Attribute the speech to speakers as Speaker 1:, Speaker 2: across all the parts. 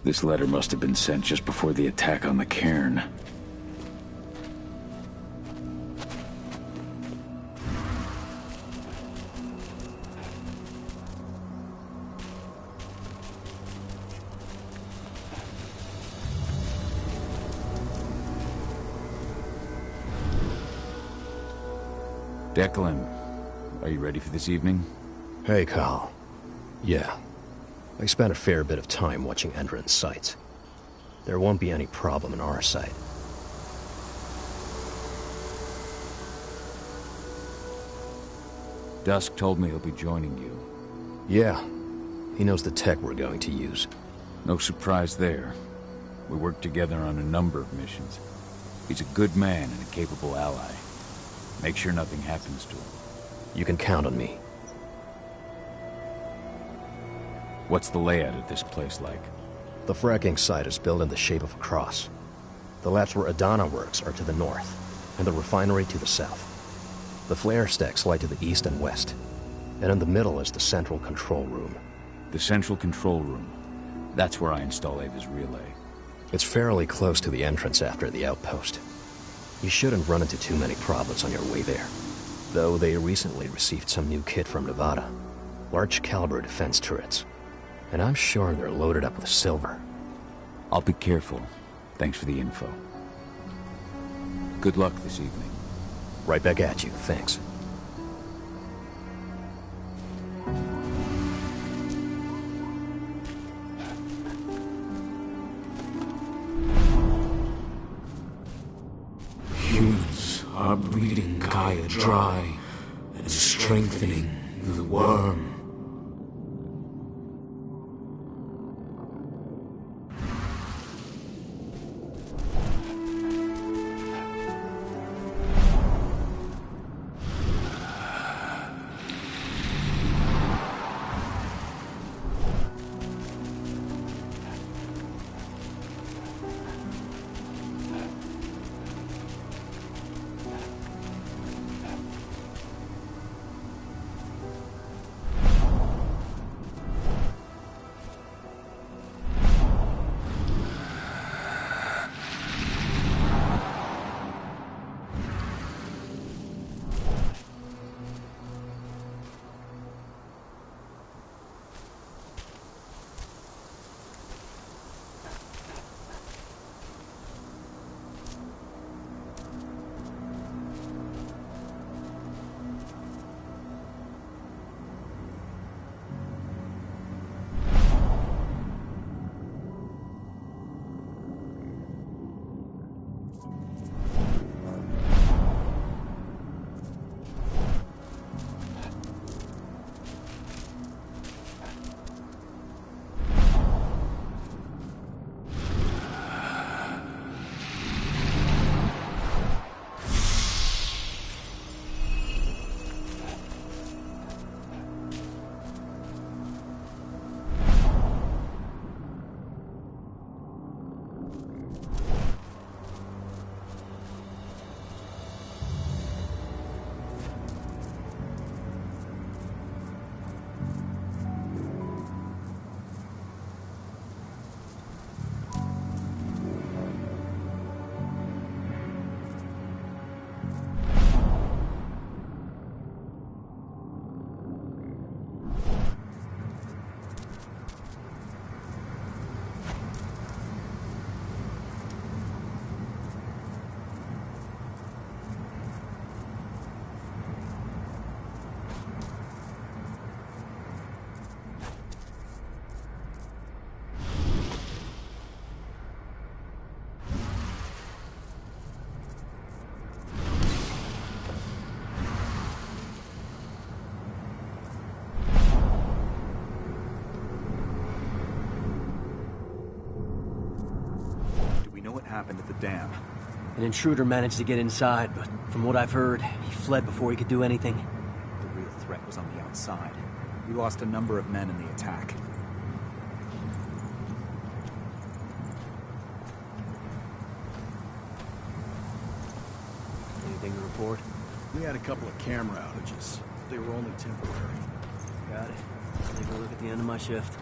Speaker 1: This letter must have been sent just before the attack on the cairn. Declan, are you ready for this evening?
Speaker 2: Hey, Carl. Yeah. I spent a fair bit of time watching entrance sites. There won't be any problem in our site.
Speaker 1: Dusk told me he'll be joining you.
Speaker 2: Yeah. He knows the tech we're going to use.
Speaker 1: No surprise there. We worked together on a number of missions. He's a good man and a capable ally. Make sure nothing happens to him.
Speaker 2: You can count on me.
Speaker 1: What's the layout of this place like?
Speaker 2: The fracking site is built in the shape of a cross. The labs where Adana works are to the north, and the refinery to the south. The flare stacks lie to the east and west, and in the middle is the central control room.
Speaker 1: The central control room. That's where I install Ava's relay.
Speaker 2: It's fairly close to the entrance after the outpost. You shouldn't run into too many problems on your way there. Though they recently received some new kit from Nevada. Large caliber defense turrets. And I'm sure they're loaded up with silver.
Speaker 1: I'll be careful. Thanks for the info. Good luck this evening.
Speaker 2: Right back at you, thanks.
Speaker 3: dry and strengthening the worm.
Speaker 4: Happened at the dam.
Speaker 5: An intruder managed to get inside, but from what I've heard, he fled before he could do anything.
Speaker 4: The real threat was on the outside. We lost a number of men in the attack.
Speaker 5: Anything to report?
Speaker 6: We had a couple of camera outages. They were only temporary.
Speaker 5: Got it. I'll take a look at the end of my shift.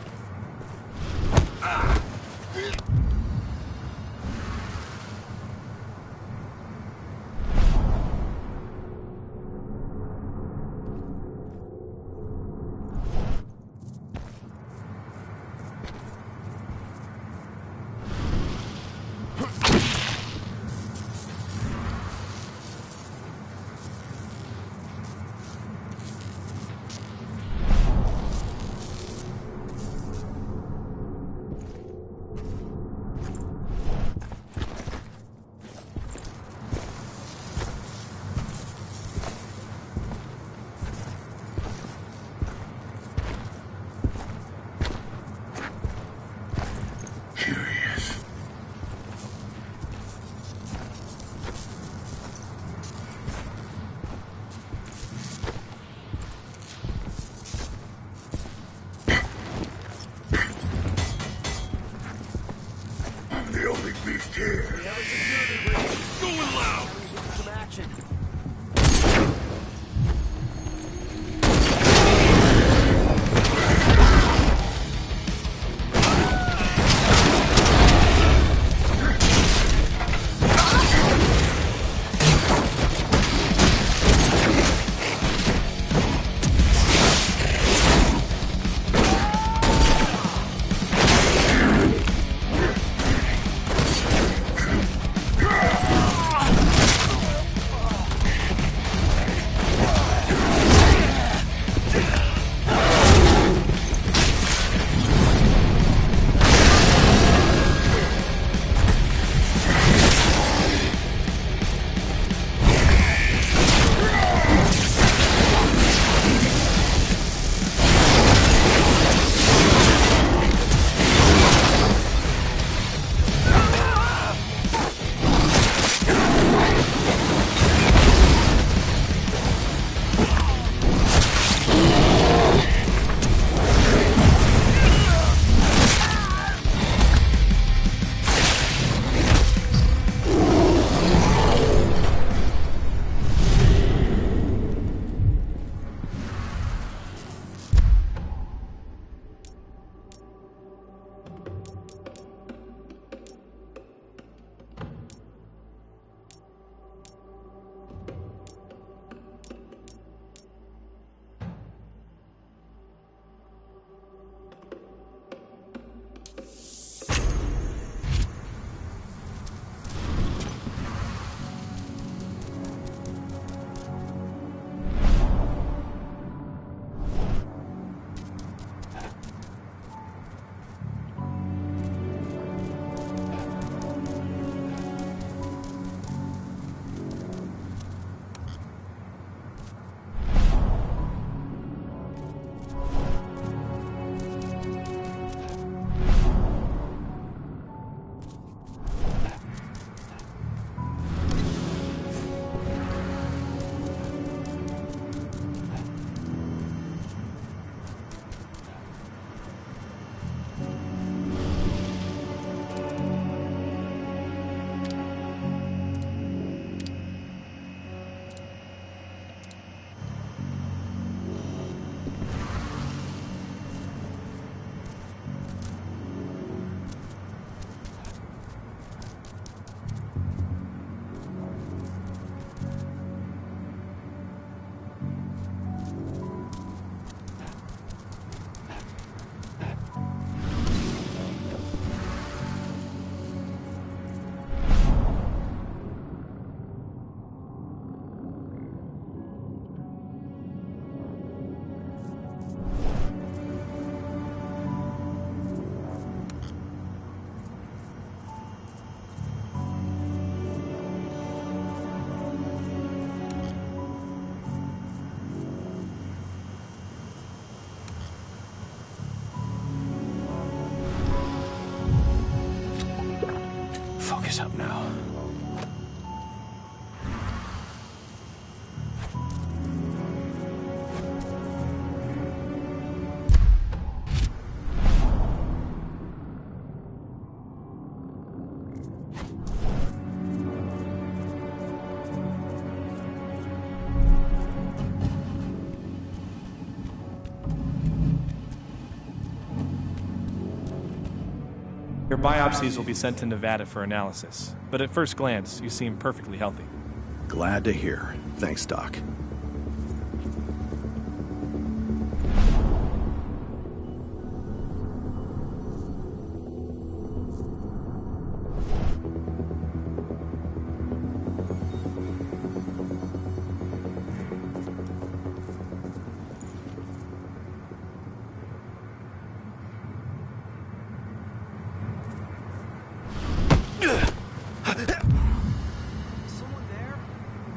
Speaker 7: Your biopsies will be sent to Nevada for analysis, but at first glance, you seem perfectly healthy.
Speaker 6: Glad to hear. Thanks, Doc.
Speaker 4: Someone there?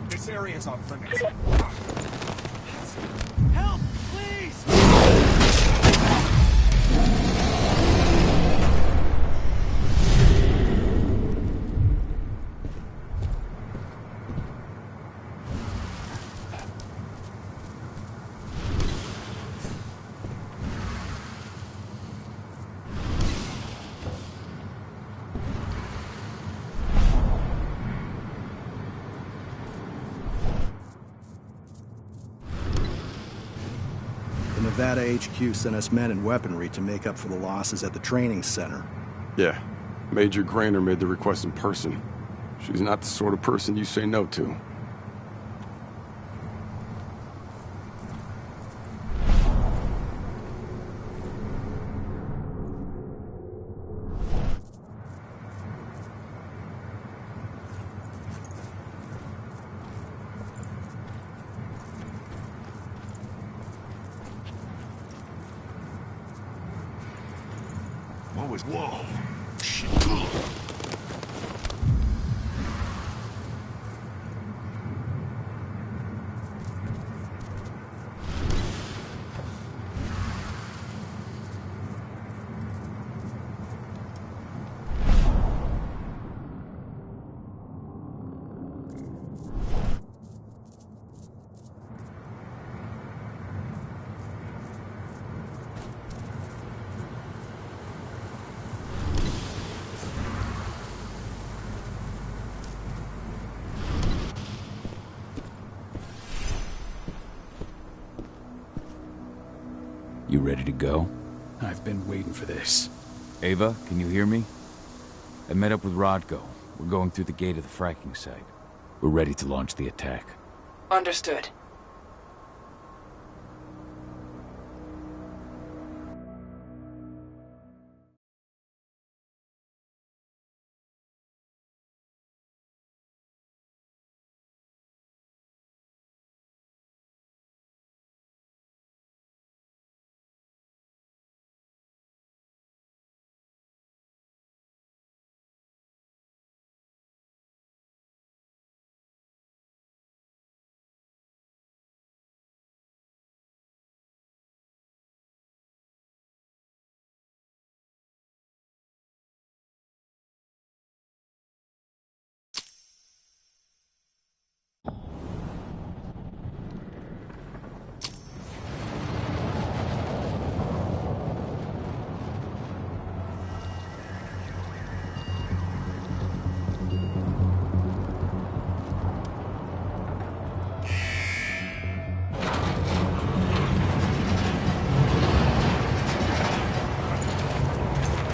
Speaker 4: This area's off limits.
Speaker 5: Help, please!
Speaker 6: The Nevada HQ sent us men and weaponry to make up for the losses at the training center.
Speaker 8: Yeah. Major Grainer made the request in person. She's not the sort of person you say no to.
Speaker 3: Whoa. Shit.
Speaker 1: You ready to go?
Speaker 9: I've been waiting for this.
Speaker 1: Ava, can you hear me? I met up with Rodko. We're going through the gate of the fracking site. We're ready to launch the attack.
Speaker 10: Understood.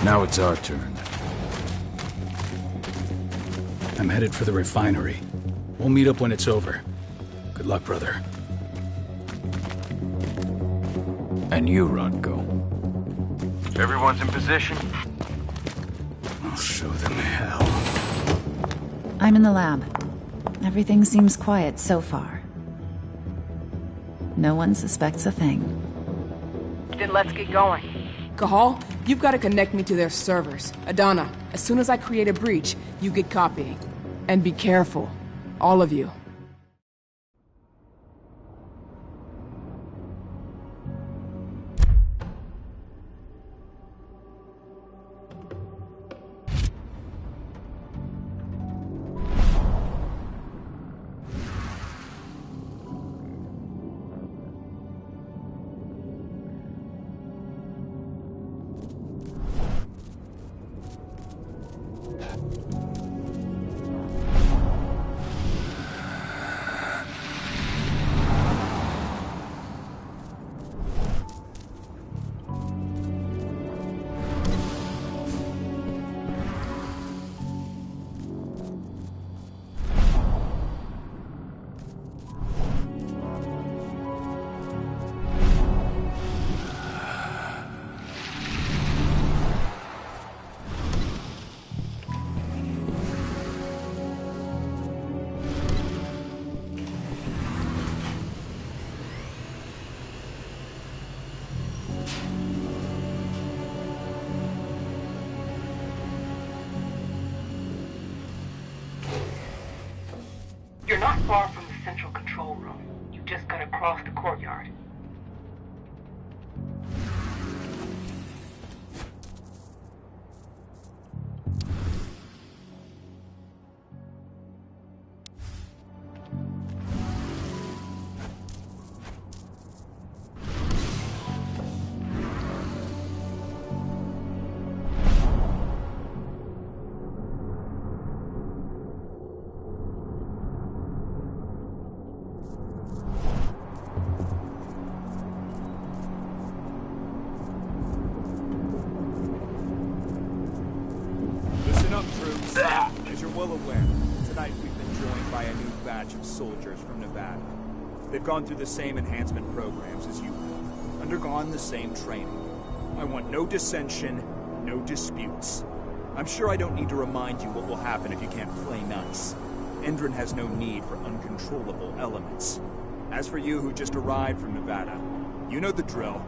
Speaker 1: Now it's our turn.
Speaker 9: I'm headed for the refinery. We'll meet up when it's over. Good luck, brother.
Speaker 1: And you, Rodko.
Speaker 11: Everyone's in position?
Speaker 9: I'll show them hell.
Speaker 12: I'm in the lab. Everything seems quiet so far. No one suspects a thing.
Speaker 10: Then let's get going.
Speaker 13: Cahal, you've got to connect me to their servers. Adana, as soon as I create a breach, you get copying. And be careful. All of you.
Speaker 4: well aware, tonight we've been joined by a new batch of soldiers from Nevada. They've gone through the same enhancement programs as you have, undergone the same training. I want no dissension, no disputes. I'm sure I don't need to remind you what will happen if you can't play nice. Endron has no need for uncontrollable elements. As for you who just arrived from Nevada, you know the drill.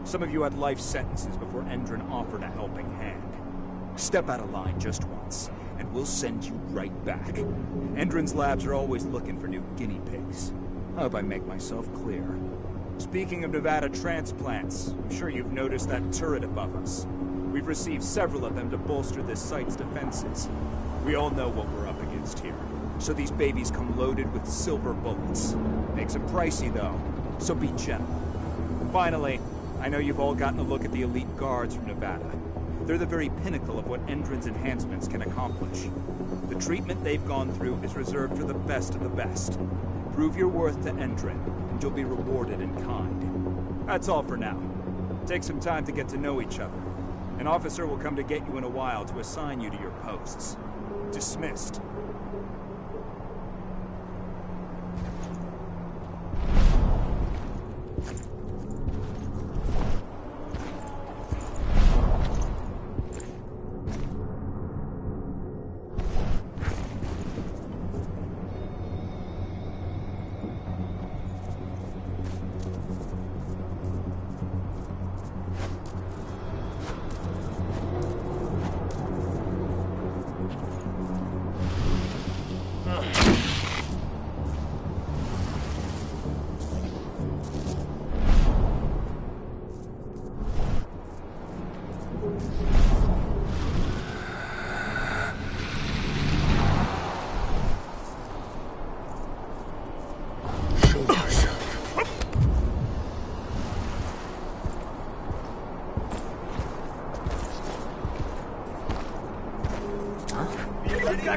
Speaker 4: Some of you had life sentences before Endron offered a helping hand. Step out of line just once, and we'll send you right back. Endron's labs are always looking for new guinea pigs. I hope I make myself clear. Speaking of Nevada transplants, I'm sure you've noticed that turret above us. We've received several of them to bolster this site's defenses. We all know what we're up against here, so these babies come loaded with silver bullets. Makes them pricey though, so be gentle. Finally, I know you've all gotten a look at the elite guards from Nevada. They're the very pinnacle of what Endron's enhancements can accomplish. The treatment they've gone through is reserved for the best of the best. Prove your worth to Endron, and you'll be rewarded in kind. That's all for now. Take some time to get to know each other. An officer will come to get you in a while to assign you to your posts. Dismissed.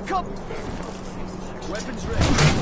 Speaker 5: Come! Weapons ready.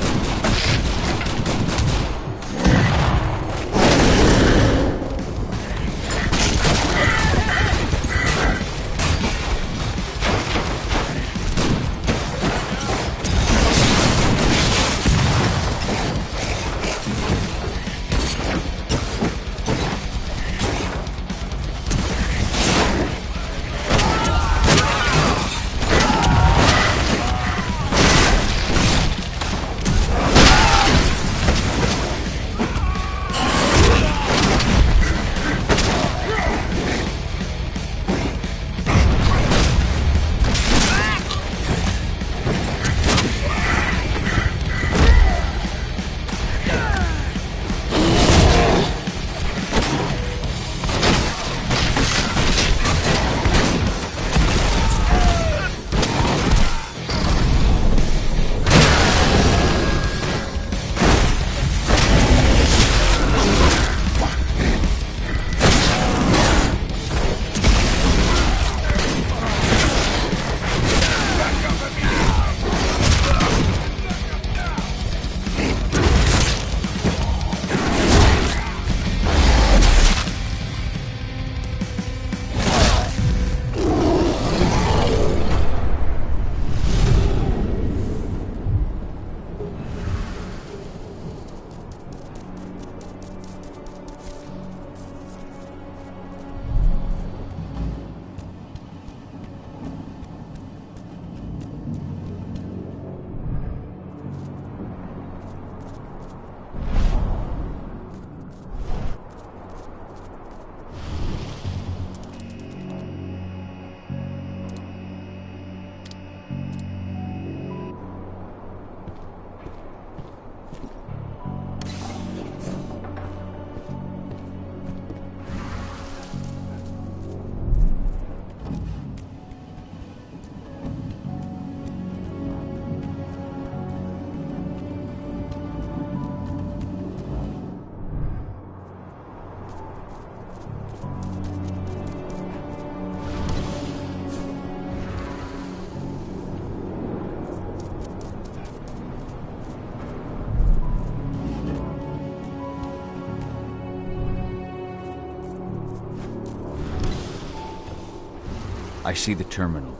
Speaker 1: I see the terminal.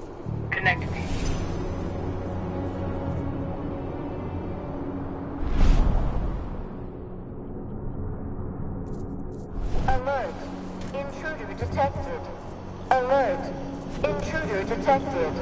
Speaker 10: Connected.
Speaker 14: Alert. Intruder detected. Alert. Intruder detected.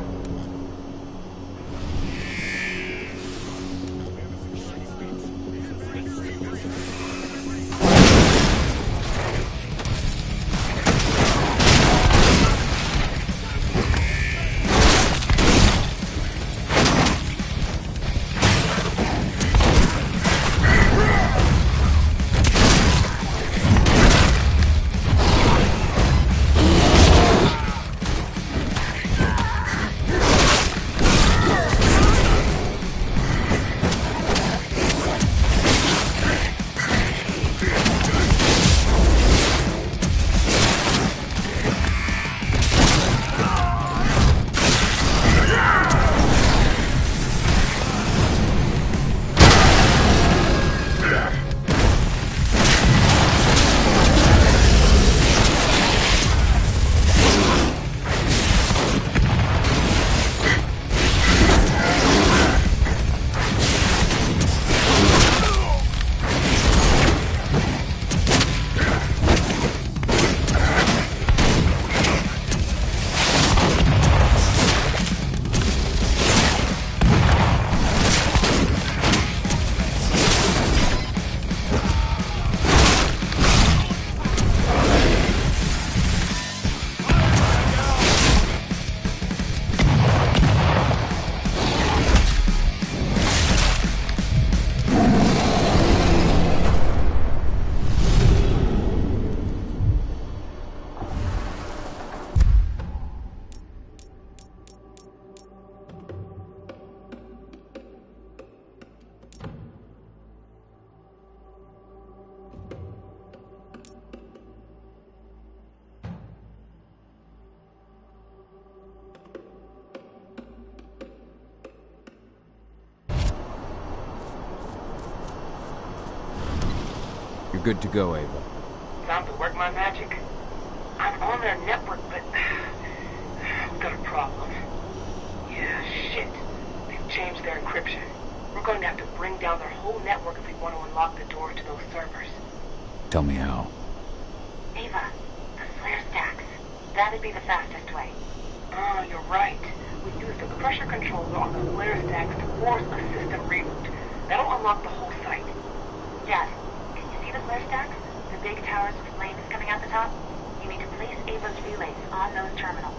Speaker 1: You're good to go, Ava.
Speaker 10: Time to work my magic. I'm on their network, but I've got a problem. Yeah, shit. They've changed their encryption. We're going to have to bring down their whole network if we want to unlock the doors to those servers.
Speaker 1: Tell me how.
Speaker 10: Ava, the flare stacks. That'd be the fastest way. Oh, you're right. We use the pressure controller on the flare stacks to force a system reboot. That'll unlock the whole site. Dad, can you see the flare stacks? The big towers with flames coming out the top? You need to place Ava's relays on those terminals.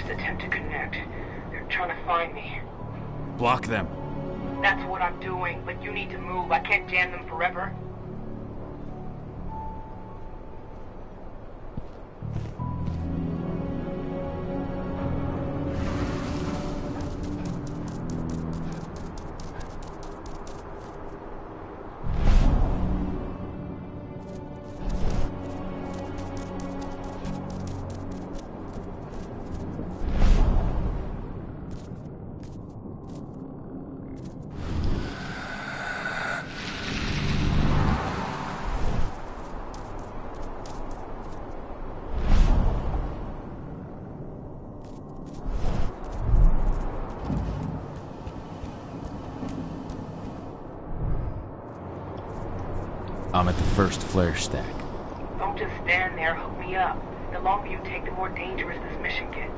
Speaker 10: first attempt to connect. They're trying to find me.
Speaker 1: Block them.
Speaker 10: That's what I'm doing, but you need to move. I can't jam them forever.
Speaker 1: I'm at the first flare stack.
Speaker 10: Don't just stand there, hook me up. The longer you take, the more dangerous this mission gets.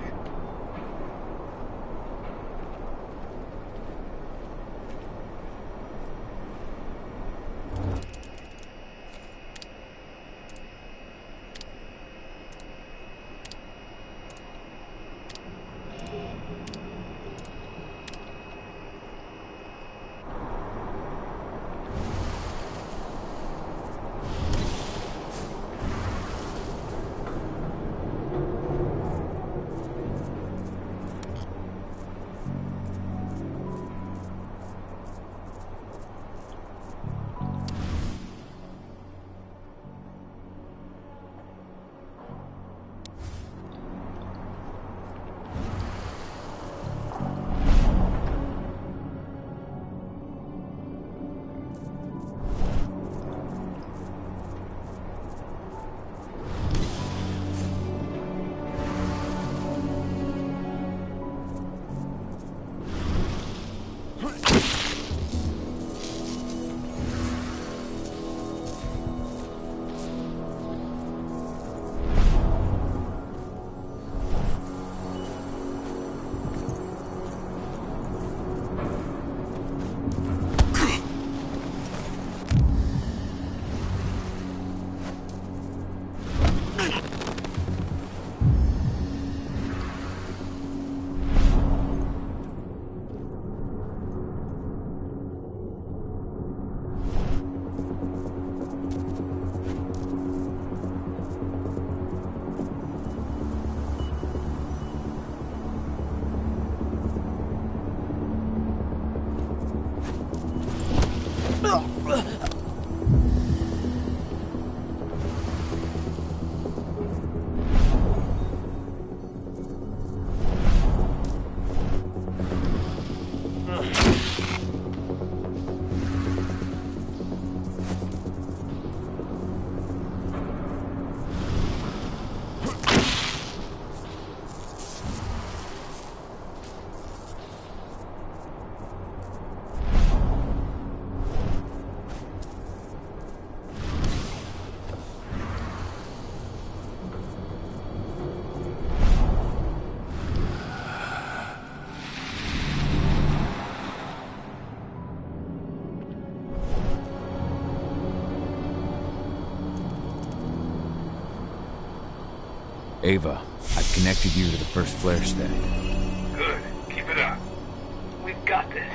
Speaker 1: Ava, I've connected you to the first flare stack.
Speaker 11: Good. Keep it up.
Speaker 10: We've got this.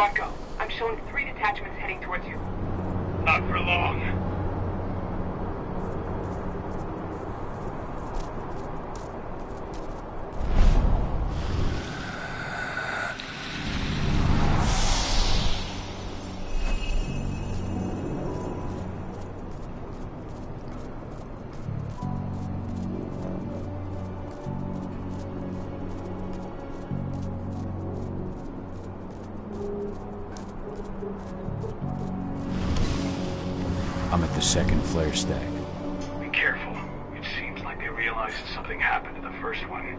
Speaker 10: Rocco, I'm showing 3 detachments heading towards you.
Speaker 11: Not for long.
Speaker 1: I'm at the second flare stack.
Speaker 11: Be careful. It seems like they realized something happened to the first one.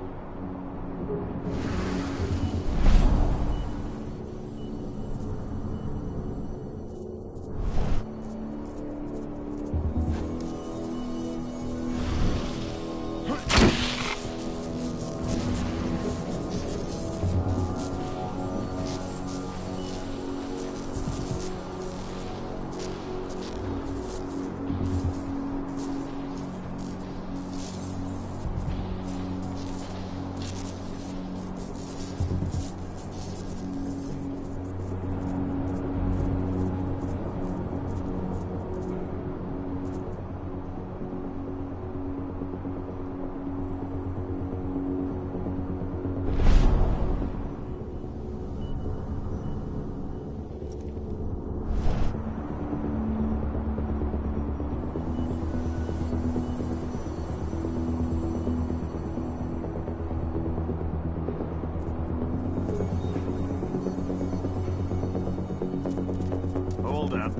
Speaker 15: Hold up.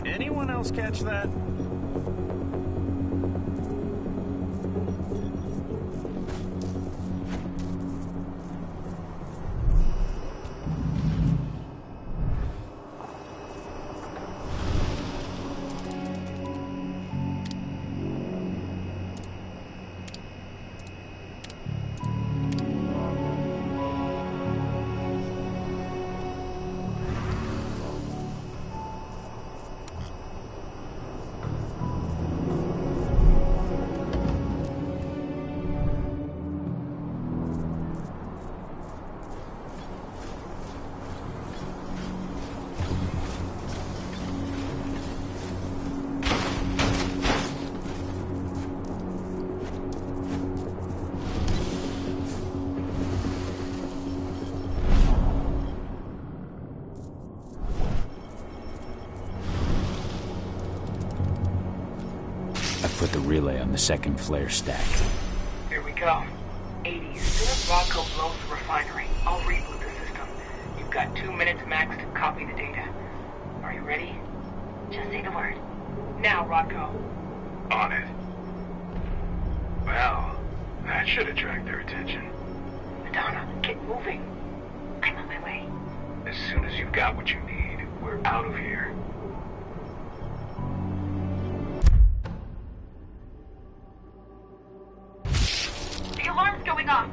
Speaker 15: Anyone else catch that?
Speaker 1: Put the relay on the second flare stack.
Speaker 10: Here we go. 80, as soon as Rocco blows the refinery, I'll reboot the system. You've got 2 minutes max to copy the data. Are you ready? Just say the word. Now, Rocco.
Speaker 11: On it. Well, that should attract their attention.
Speaker 10: Madonna, get moving. I'm on my way.
Speaker 11: As soon as you've got what you need, we're out of here.
Speaker 10: The alarm's going off.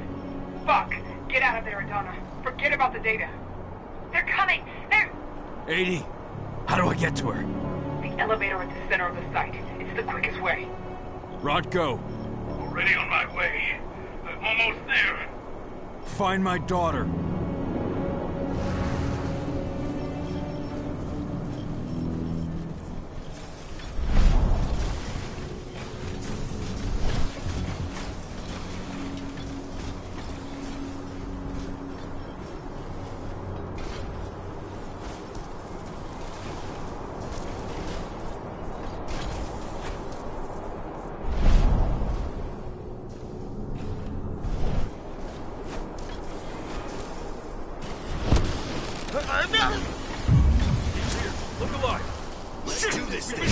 Speaker 10: Fuck. Get out of there, Adana. Forget about the data. They're coming. They're...
Speaker 1: 80. How do I get to her?
Speaker 10: The elevator at the center of the site. It's the quickest way.
Speaker 1: Rod, go.
Speaker 11: Already on my way. I'm almost there.
Speaker 1: Find my daughter.
Speaker 11: Look alive. Let's do this thing.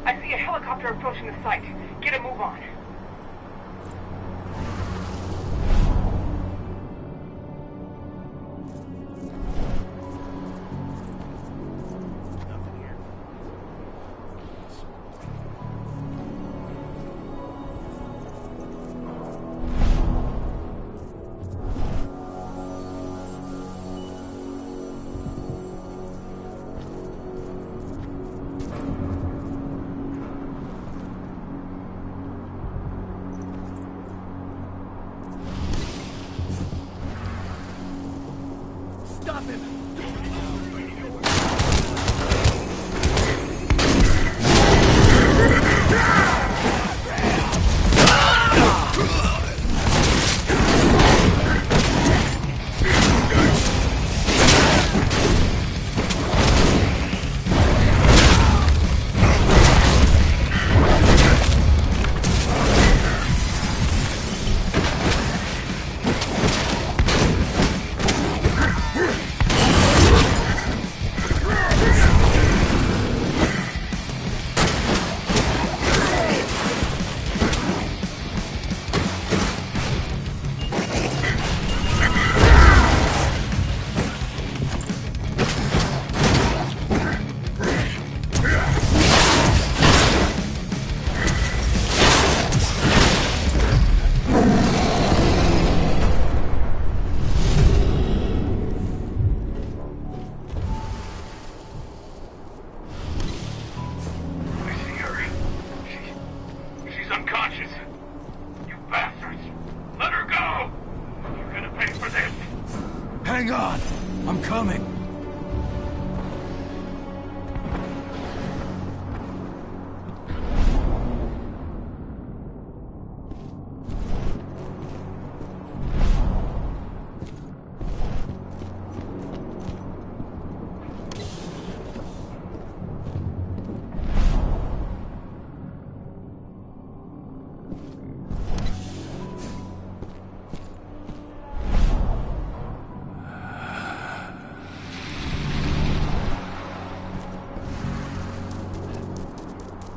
Speaker 10: I see a helicopter approaching the site. Get a move on.
Speaker 5: Stop him!
Speaker 1: Hang on! I'm coming!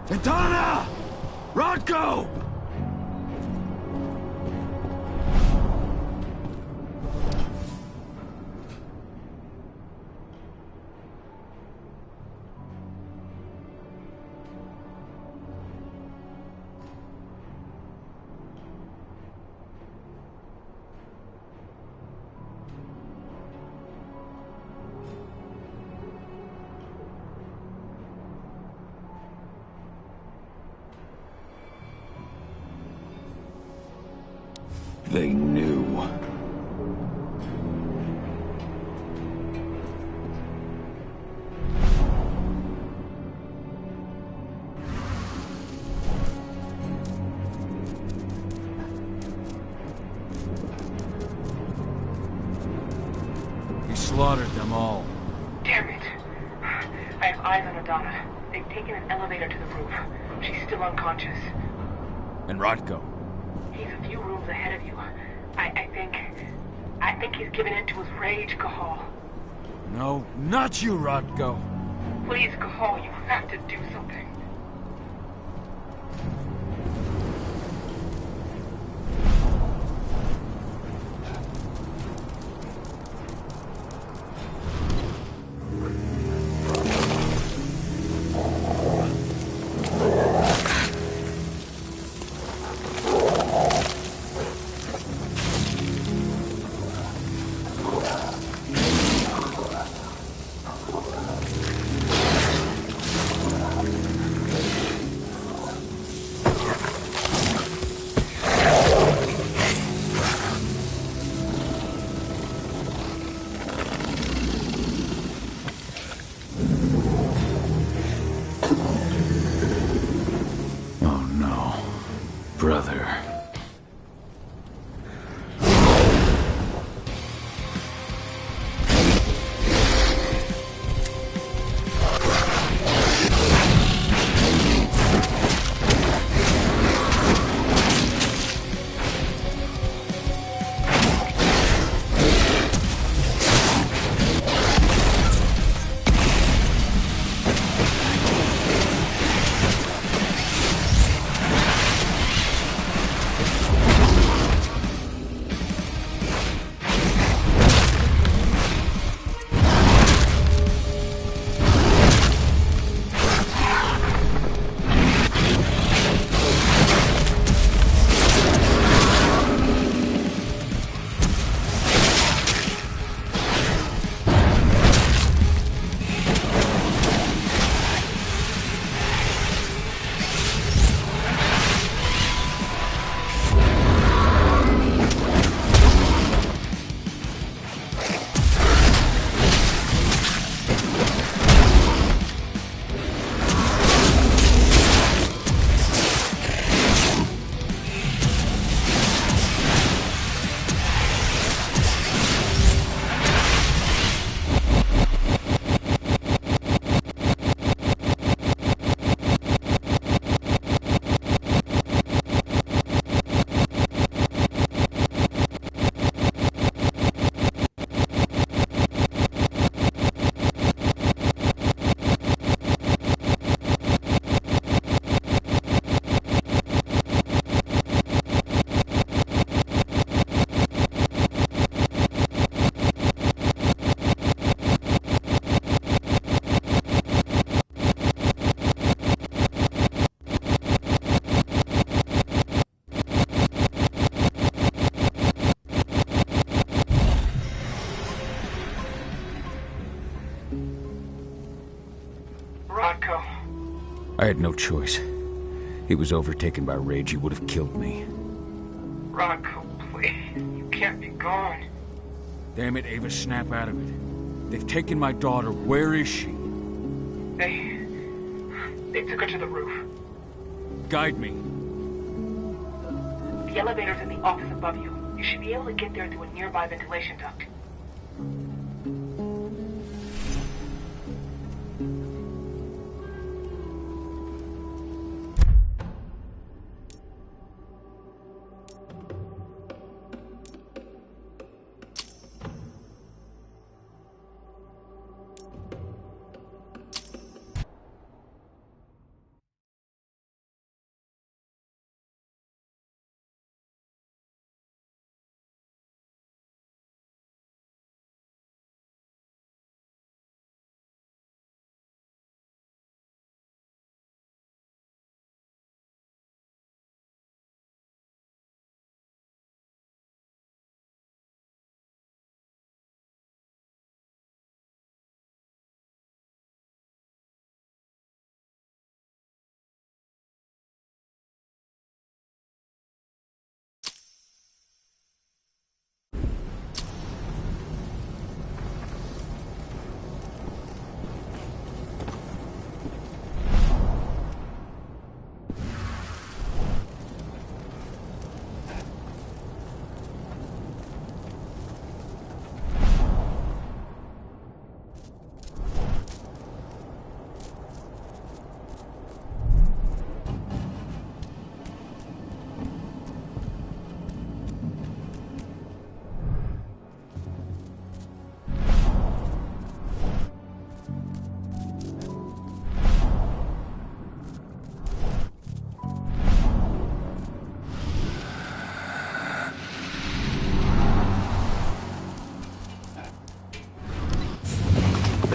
Speaker 1: Adana! Rodko! They knew. He slaughtered them all.
Speaker 10: Damn it. I have eyes on Adana. They've taken an elevator to the roof. She's still unconscious.
Speaker 1: And Rodko?
Speaker 10: He's a few rooms ahead of you. I think he's given in to his rage, Cahal.
Speaker 1: No, not you, Rodko.
Speaker 10: Please, Cahal, you have to do something. Rodko.
Speaker 1: I had no choice. He was overtaken by rage. He would have killed me.
Speaker 10: Rodko, please. You can't be gone.
Speaker 1: Damn it, Ava, snap out of it. They've taken my daughter. Where is she?
Speaker 10: They took her to the roof.
Speaker 1: Guide me.
Speaker 10: The elevator's in the office above you. You should be able to get there through a nearby ventilation duct.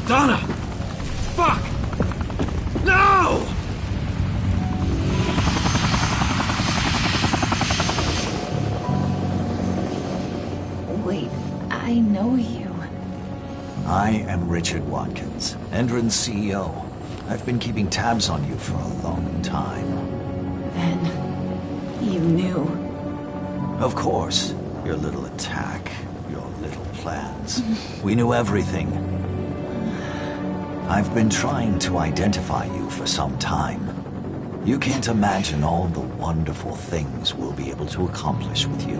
Speaker 3: Donna! Fuck! No!
Speaker 12: Wait, I know you.
Speaker 16: I am Richard Watkins, Endron's CEO. I've been keeping tabs on you for a long time.
Speaker 12: Then, you knew.
Speaker 16: Of course. Your little attack, your little plans. We knew everything. I've been trying to identify you for some time. You can't imagine all the wonderful things we'll be able to accomplish with you.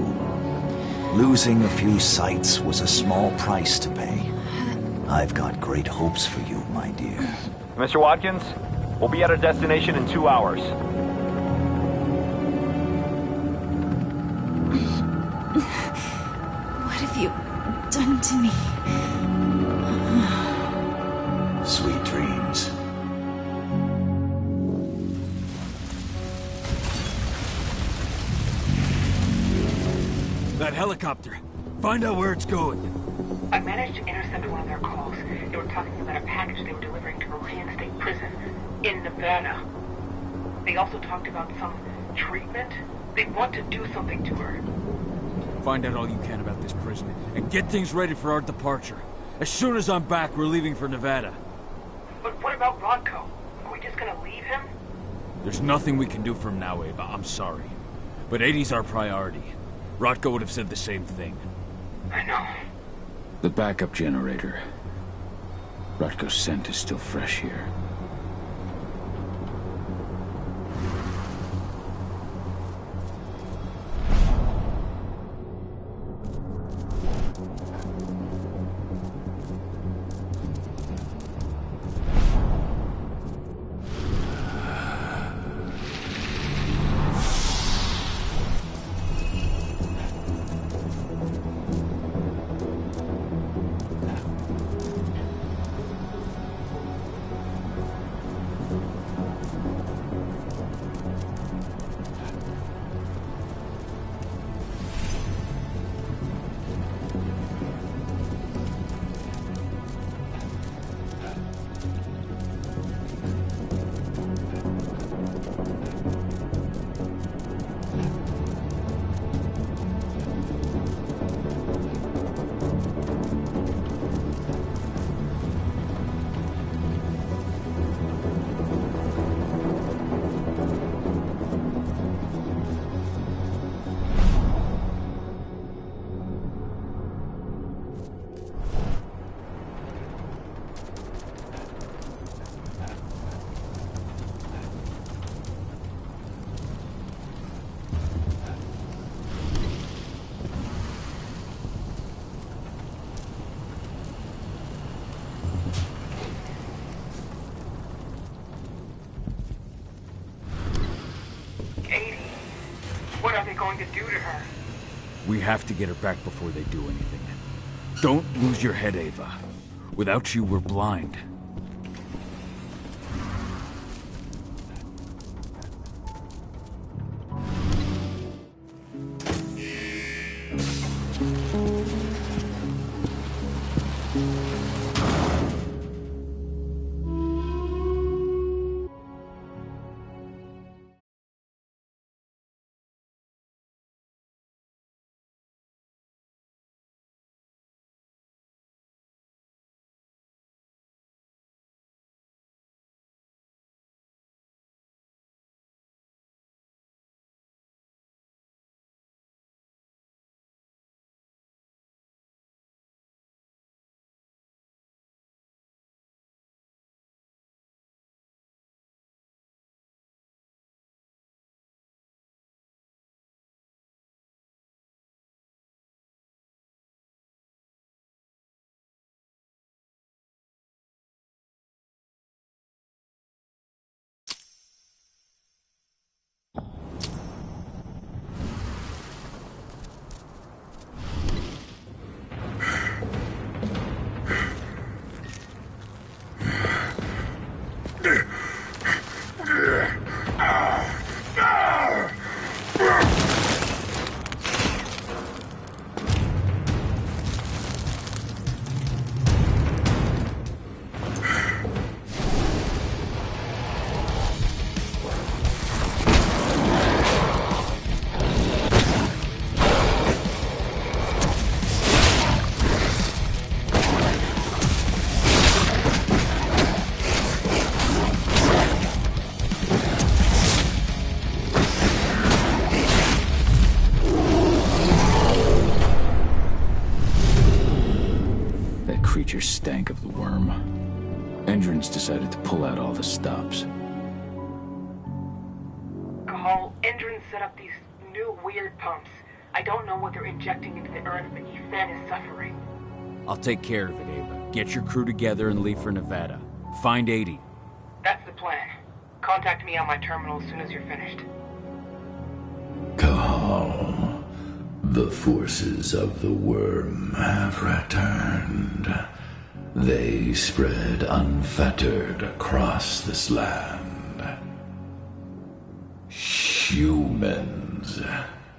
Speaker 16: Losing a few sights was a small price to pay. I've got great hopes for you, my dear.
Speaker 17: Mr. Watkins, we'll be at our destination in 2 hours.
Speaker 12: What have you done to me?
Speaker 16: Sweet dreams.
Speaker 1: That helicopter. Find out where it's going.
Speaker 10: I managed to intercept one of their calls. They were talking about a package they were delivering to Korean State Prison in Nevada. They also talked about some treatment. They want to do something to her.
Speaker 1: Find out all you can about this prison, and get things ready for our departure. As soon as I'm back, we're leaving for Nevada.
Speaker 10: But what about Rodko? Are we just gonna leave him?
Speaker 1: There's nothing we can do for him now, Ava. I'm sorry. But 80's our priority. Rodko would have said the same thing.
Speaker 10: I know.
Speaker 1: The backup generator. Rodko's scent is still fresh here.
Speaker 10: going to do to her?
Speaker 1: We have to get her back before they do anything. Don't lose your head, Ava. Without you, we're blind. Creature stank of the worm. Endrins decided to pull out all the stops.
Speaker 10: Cole, Endrins set up these new weird pumps. I don't know what they're injecting into the Earth, but Ethan is suffering.
Speaker 1: I'll take care of it, Ava. Get your crew together and leave for Nevada. Find 80.
Speaker 10: That's the plan. Contact me on my terminal as soon as you're finished.
Speaker 18: Call. The forces of the worm have returned. They spread unfettered across this land. Humans.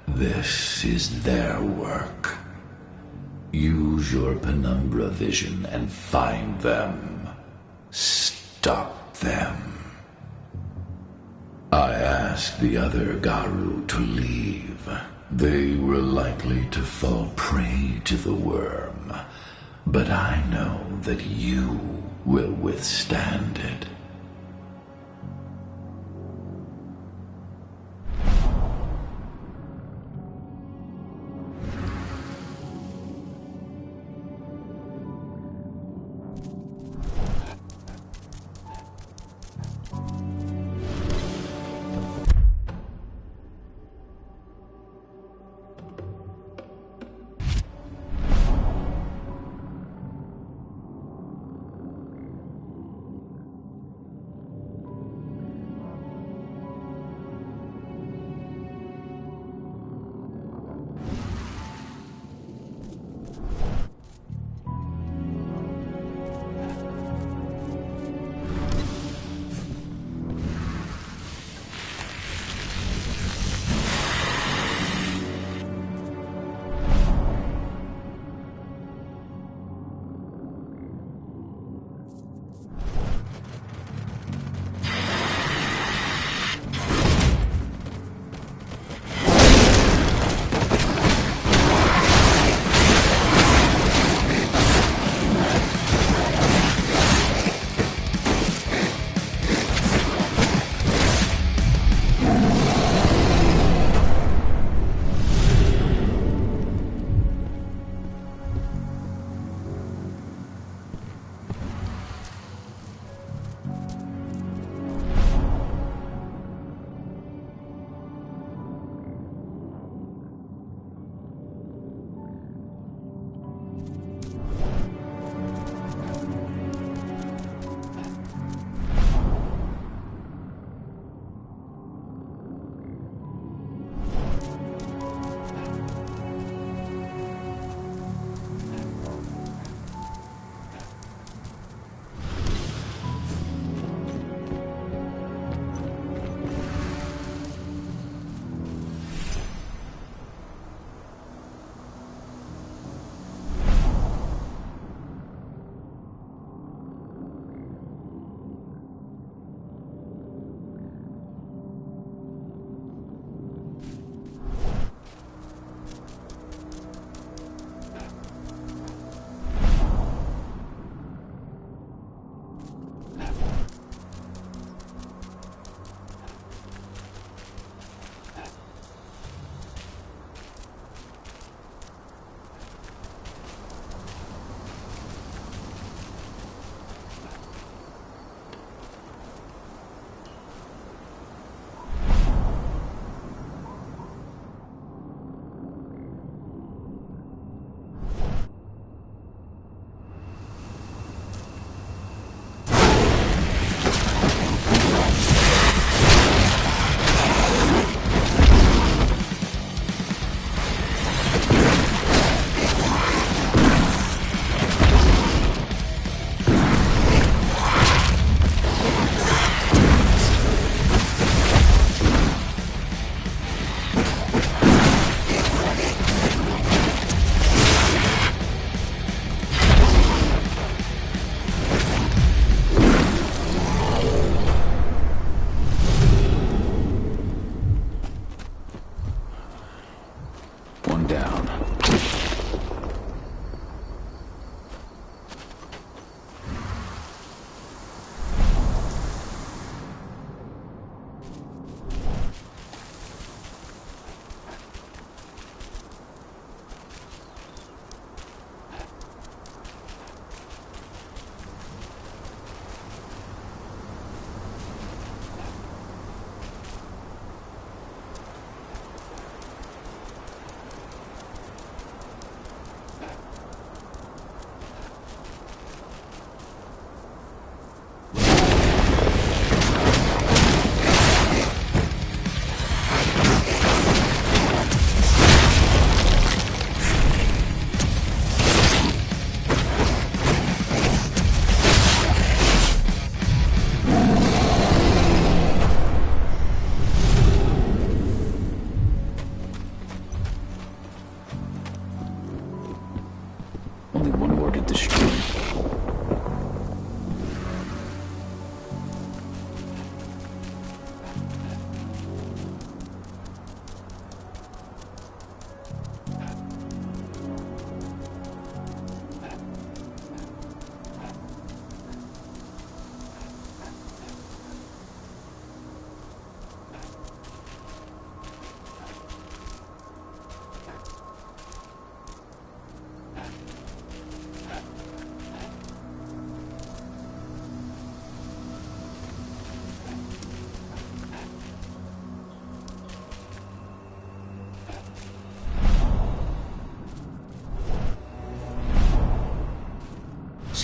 Speaker 18: This is their work. Use your penumbra vision and find them. Stop them. I asked the other Garu to leave. They were likely to fall prey to the worm, but I know that you will withstand it.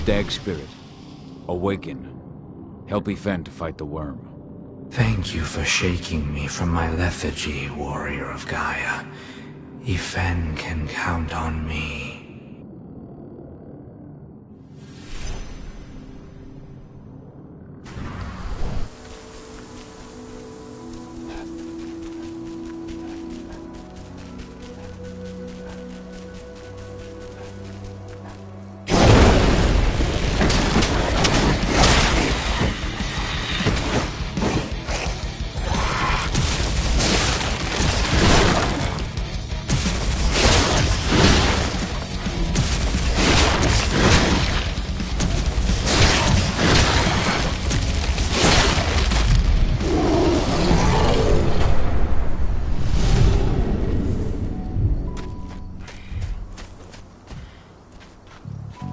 Speaker 1: Stag Spirit, awaken. Help Yfen to fight the worm.
Speaker 18: Thank you for shaking me from my lethargy, warrior of Gaia. Yfen can count on me.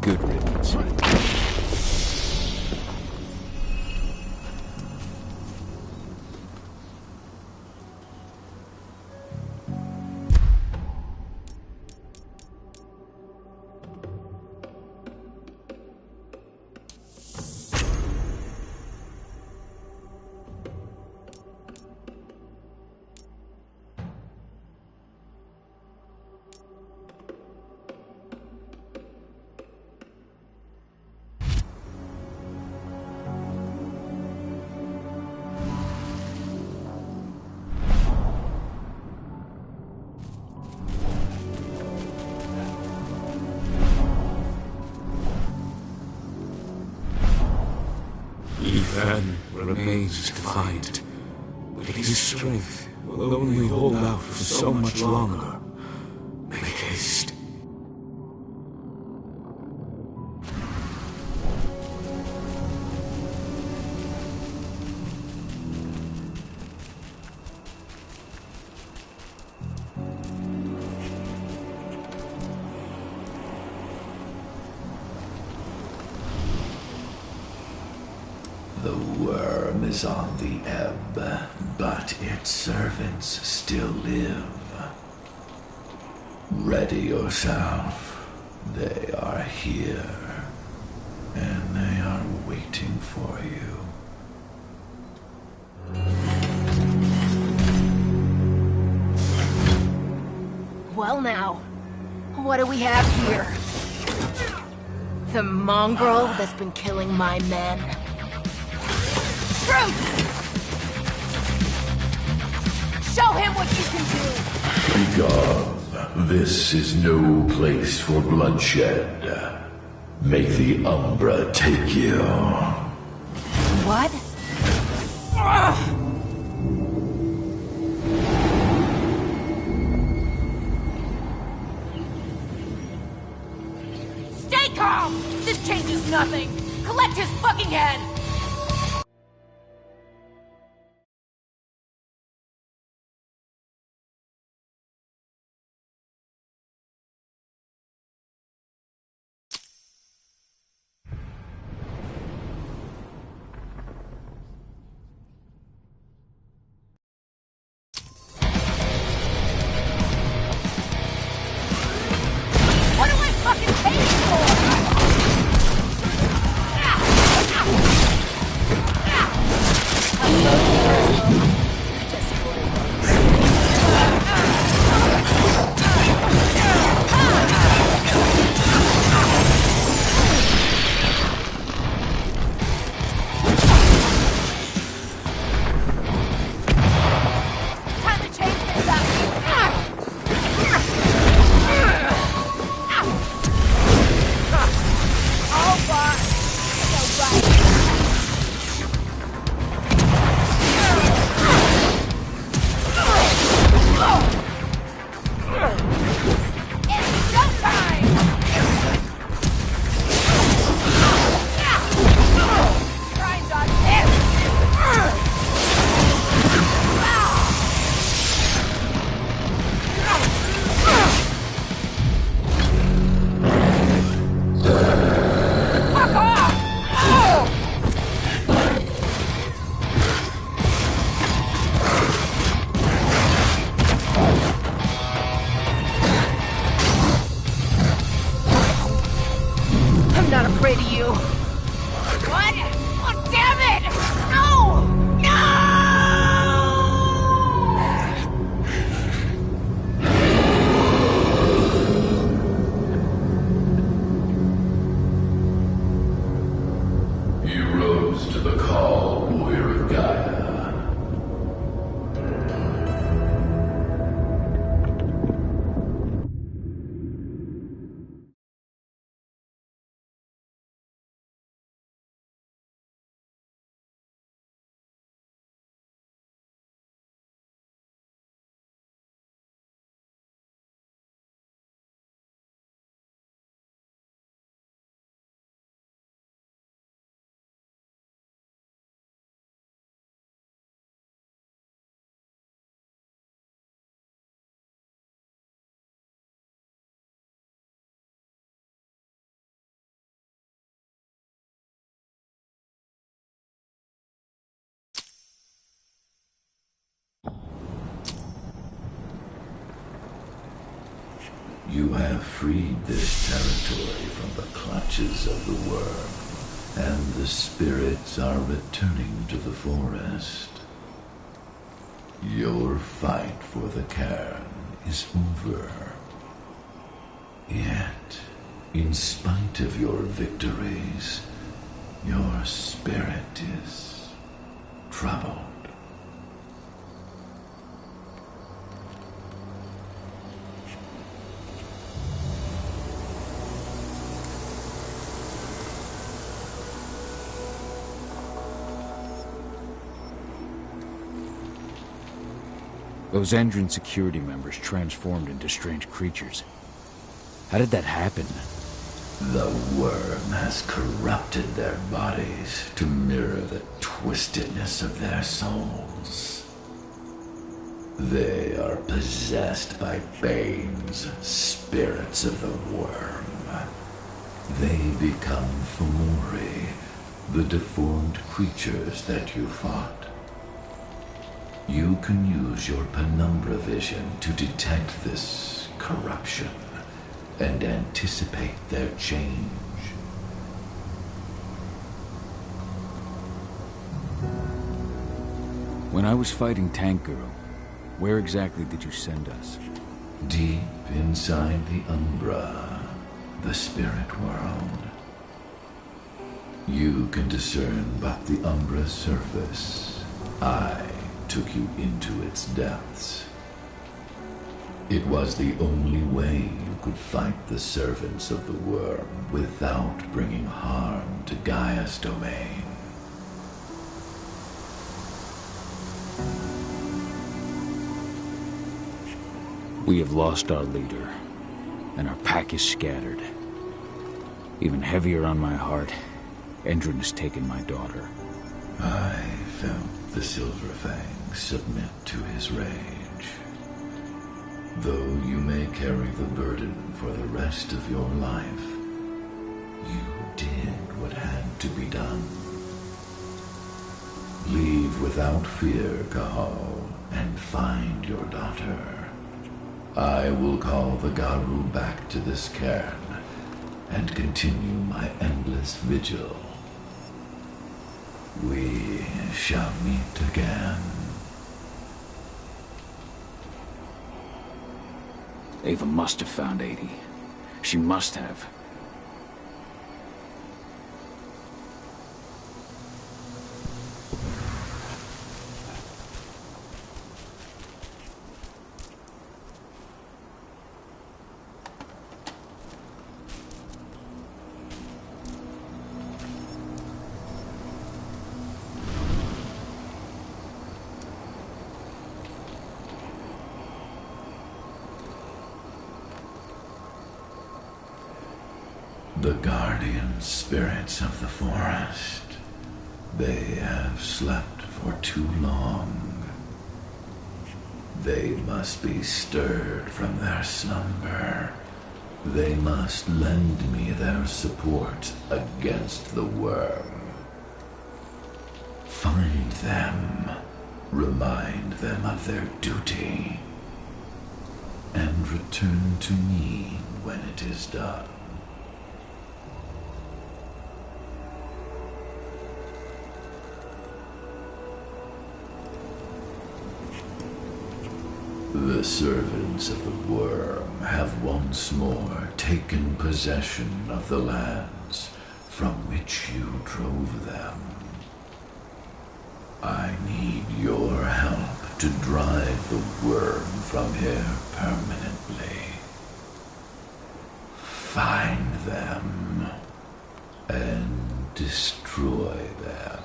Speaker 1: Good riddance.
Speaker 18: Yfen remains defiant, but his strength will only hold out for so much longer. Make haste. The worm is on the ebb, but its servants still live. Ready yourself. They are here, and they are waiting for you.
Speaker 19: Well now, what do we have here? The mongrel that's been killing my men. Truth! Show him what you can do!
Speaker 18: Begone. This is no place for bloodshed. Make the Umbra take you.
Speaker 19: What? Stay calm! This changes nothing! Collect his fucking head! What am I fucking paying for?
Speaker 18: You have freed this territory from the clutches of the worm, and the spirits are returning to the forest. Your fight for the cairn is over. Yet, in spite of your victories, your spirit is troubled.
Speaker 1: Those Endron security members transformed into strange creatures. How did that happen?
Speaker 18: The worm has corrupted their bodies to mirror the twistedness of their souls. They are possessed by Bane's spirits of the worm. They become Fomori, the deformed creatures that you fought. You can use your penumbra vision to detect this corruption and anticipate their change.
Speaker 1: When I was fighting Tank Girl, where exactly did you send us?
Speaker 18: Deep inside the Umbra, the spirit world. You can discern but the Umbra's surface. I took you into its depths. It was the only way you could fight the servants of the worm without bringing harm to Gaia's domain.
Speaker 1: We have lost our leader, and our pack is scattered. Even heavier on my heart, Endron has taken my daughter.
Speaker 18: I felt the Silver Fang submit to his rage. Though you may carry the burden for the rest of your life, you did what had to be done. Leave without fear, Cahal, and find your daughter. I will call the Garou back to this cairn and continue my endless vigil. We shall meet again.
Speaker 1: Ava must have found 80. She must have.
Speaker 18: The guardian spirits of the forest. They have slept for too long. They must be stirred from their slumber. They must lend me their support against the worm. Find them, remind them of their duty, and return to me when it is done. The servants of the worm have once more taken possession of the lands from which you drove them. I need your help to drive the worm from here permanently. Find them and destroy them.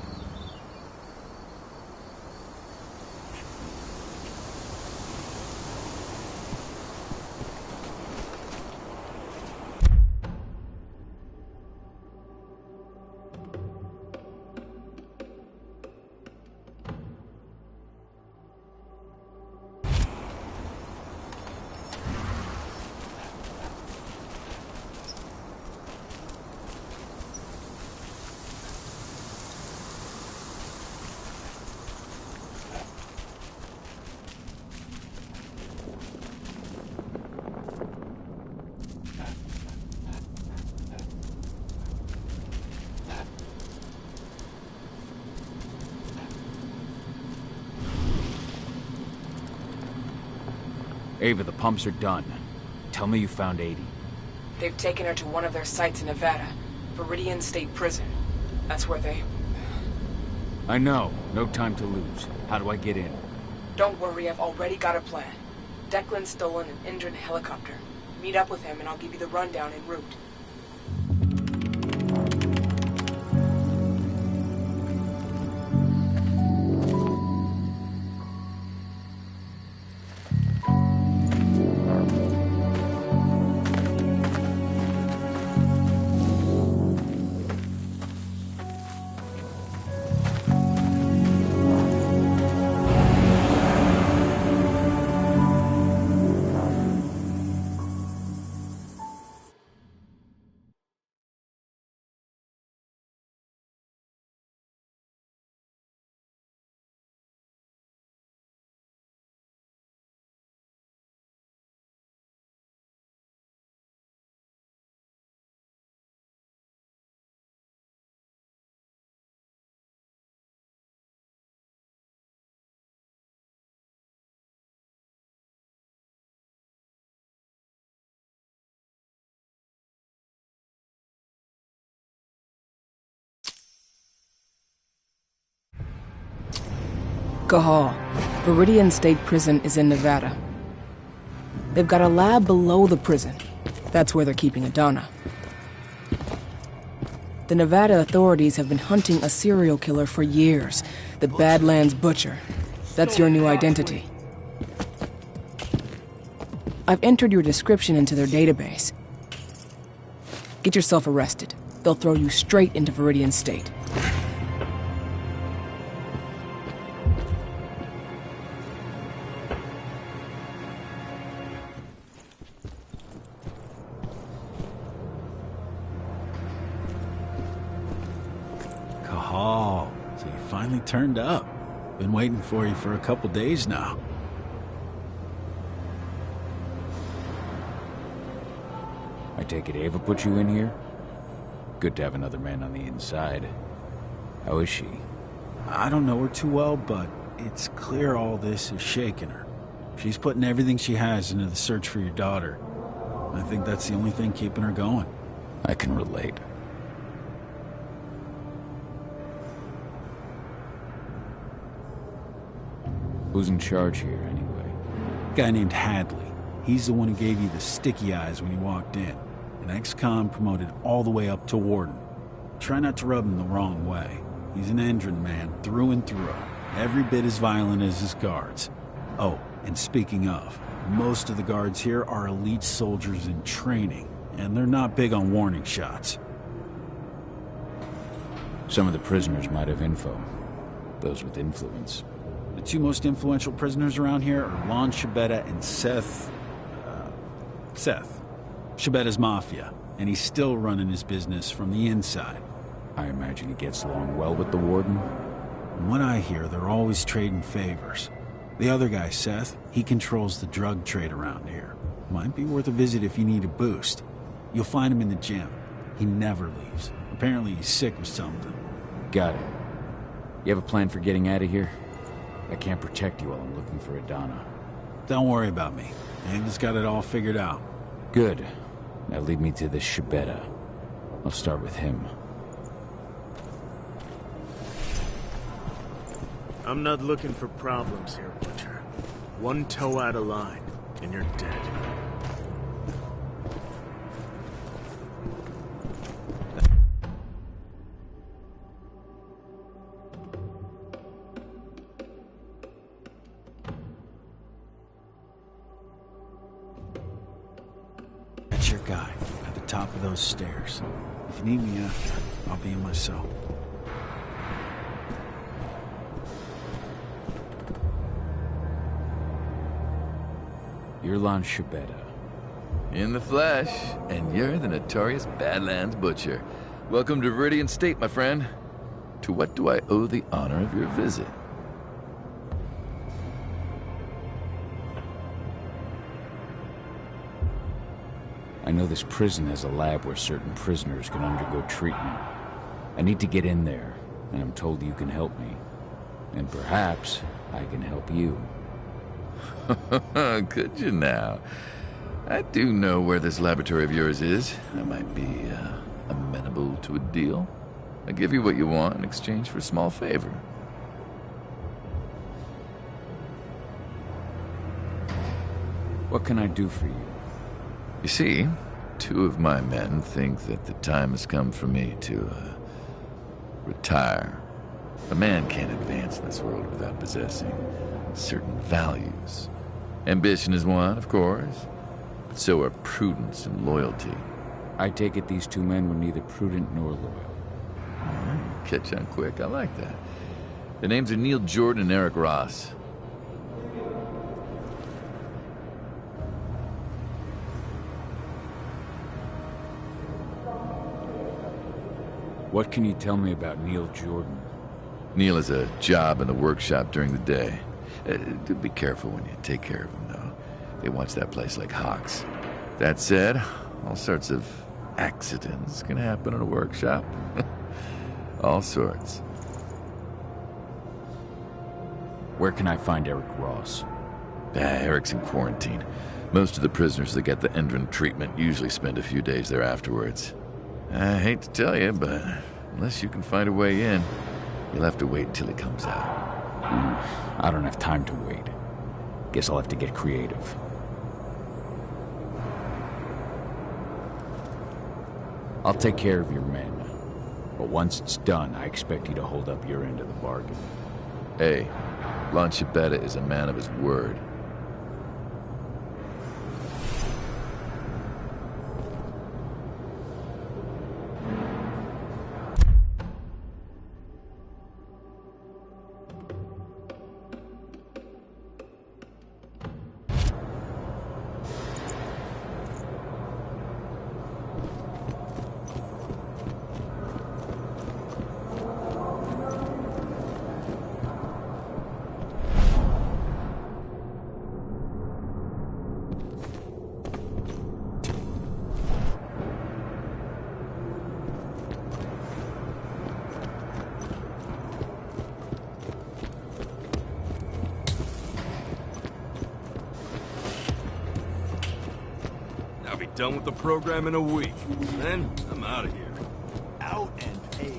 Speaker 1: Ava, the pumps are done. Tell me you found 80.
Speaker 13: They've taken her to one of their sites in Nevada, Viridian State Prison. That's where they...
Speaker 1: I know. No time to lose. How do I get in?
Speaker 13: Don't worry, I've already got a plan. Declan's stolen an Indran helicopter. Meet up with him and I'll give you the rundown en route. Cahal. Viridian State Prison is in Nevada. They've got a lab below the prison. That's where they're keeping Adana. The Nevada authorities have been hunting a serial killer for years. The Badlands Butcher. That's your new identity. I've entered your description into their database. Get yourself arrested. They'll throw you straight into Viridian State.
Speaker 9: Cahal, so you finally turned up. Been waiting for you for a couple days now.
Speaker 1: I take it Ava put you in here? Good to have another man on the inside. How is she?
Speaker 9: I don't know her too well, but it's clear all this is shaking her. She's putting everything she has into the search for your daughter. I think that's the only thing keeping her going.
Speaker 1: I can relate. Who's in charge here, anyway?
Speaker 9: A guy named Hadley. He's the one who gave you the sticky eyes when you walked in. An ex-con promoted all the way up to warden. Try not to rub him the wrong way. He's an Endron man, through and through. Every bit as violent as his guards. Oh, and speaking of, most of the guards here are elite soldiers in training, and they're not big on warning shots.
Speaker 1: Some of the prisoners might have info. Those with influence.
Speaker 9: The two most influential prisoners around here are Lon Shabeta and Seth. Shabetta's mafia, and he's still running his business from the inside.
Speaker 1: I imagine he gets along well with the warden?
Speaker 9: From what I hear, they're always trading favors. The other guy, Seth, he controls the drug trade around here. Might be worth a visit if you need a boost. You'll find him in the gym. He never leaves. Apparently he's sick with something.
Speaker 1: Got it. You have a plan for getting out of here? I can't protect you while I'm looking for Adana.
Speaker 9: Don't worry about me. Ava's got it all figured out.
Speaker 1: Good. Now lead me to this Shabeta. I'll start with him.
Speaker 15: I'm not looking for problems here, Butcher. One toe out of line, and you're dead.
Speaker 9: That's your guy, at the top of those stairs. If you need me after, I'll be in my cell.
Speaker 1: You're Lon Shabeta.
Speaker 20: In the flesh, and you're the notorious Badlands Butcher. Welcome to Viridian State, my friend. To what do I owe the honor of your visit?
Speaker 1: I know this prison has a lab where certain prisoners can undergo treatment. I need to get in there, and I'm told you can help me. And perhaps I can help you.
Speaker 20: Could you now? I do know where this laboratory of yours is. I might be amenable to a deal. I give you what you want in exchange for a small favor.
Speaker 1: What can I do for you?
Speaker 20: You see, 2 of my men think that the time has come for me to retire. A man can't advance in this world without possessing certain values. Ambition is one, of course, but so are prudence and loyalty.
Speaker 1: I take it these 2 men were neither prudent nor loyal.
Speaker 20: Catch on quick, I like that. Their names are Neil Jordan and Eric Ross.
Speaker 1: What can you tell me about Neil Jordan?
Speaker 20: Neil has a job in the workshop during the day. Do be careful when you take care of him, though. They watch that place like hawks. That said, all sorts of accidents can happen in a workshop. All sorts.
Speaker 1: Where can I find Eric Ross?
Speaker 20: Eric's in quarantine. Most of the prisoners that get the Endron treatment usually spend a few days there afterwards. I hate to tell you, but unless you can find a way in, you'll have to wait until he comes out.
Speaker 1: I don't have time to wait. Guess I'll have to get creative. I'll take care of your men. But once it's done, I expect you to hold up your end of the bargain.
Speaker 20: Hey, Lancibetta is a man of his word.
Speaker 3: Done with the program in a week. Then, I'm out of here.
Speaker 6: Out and paid.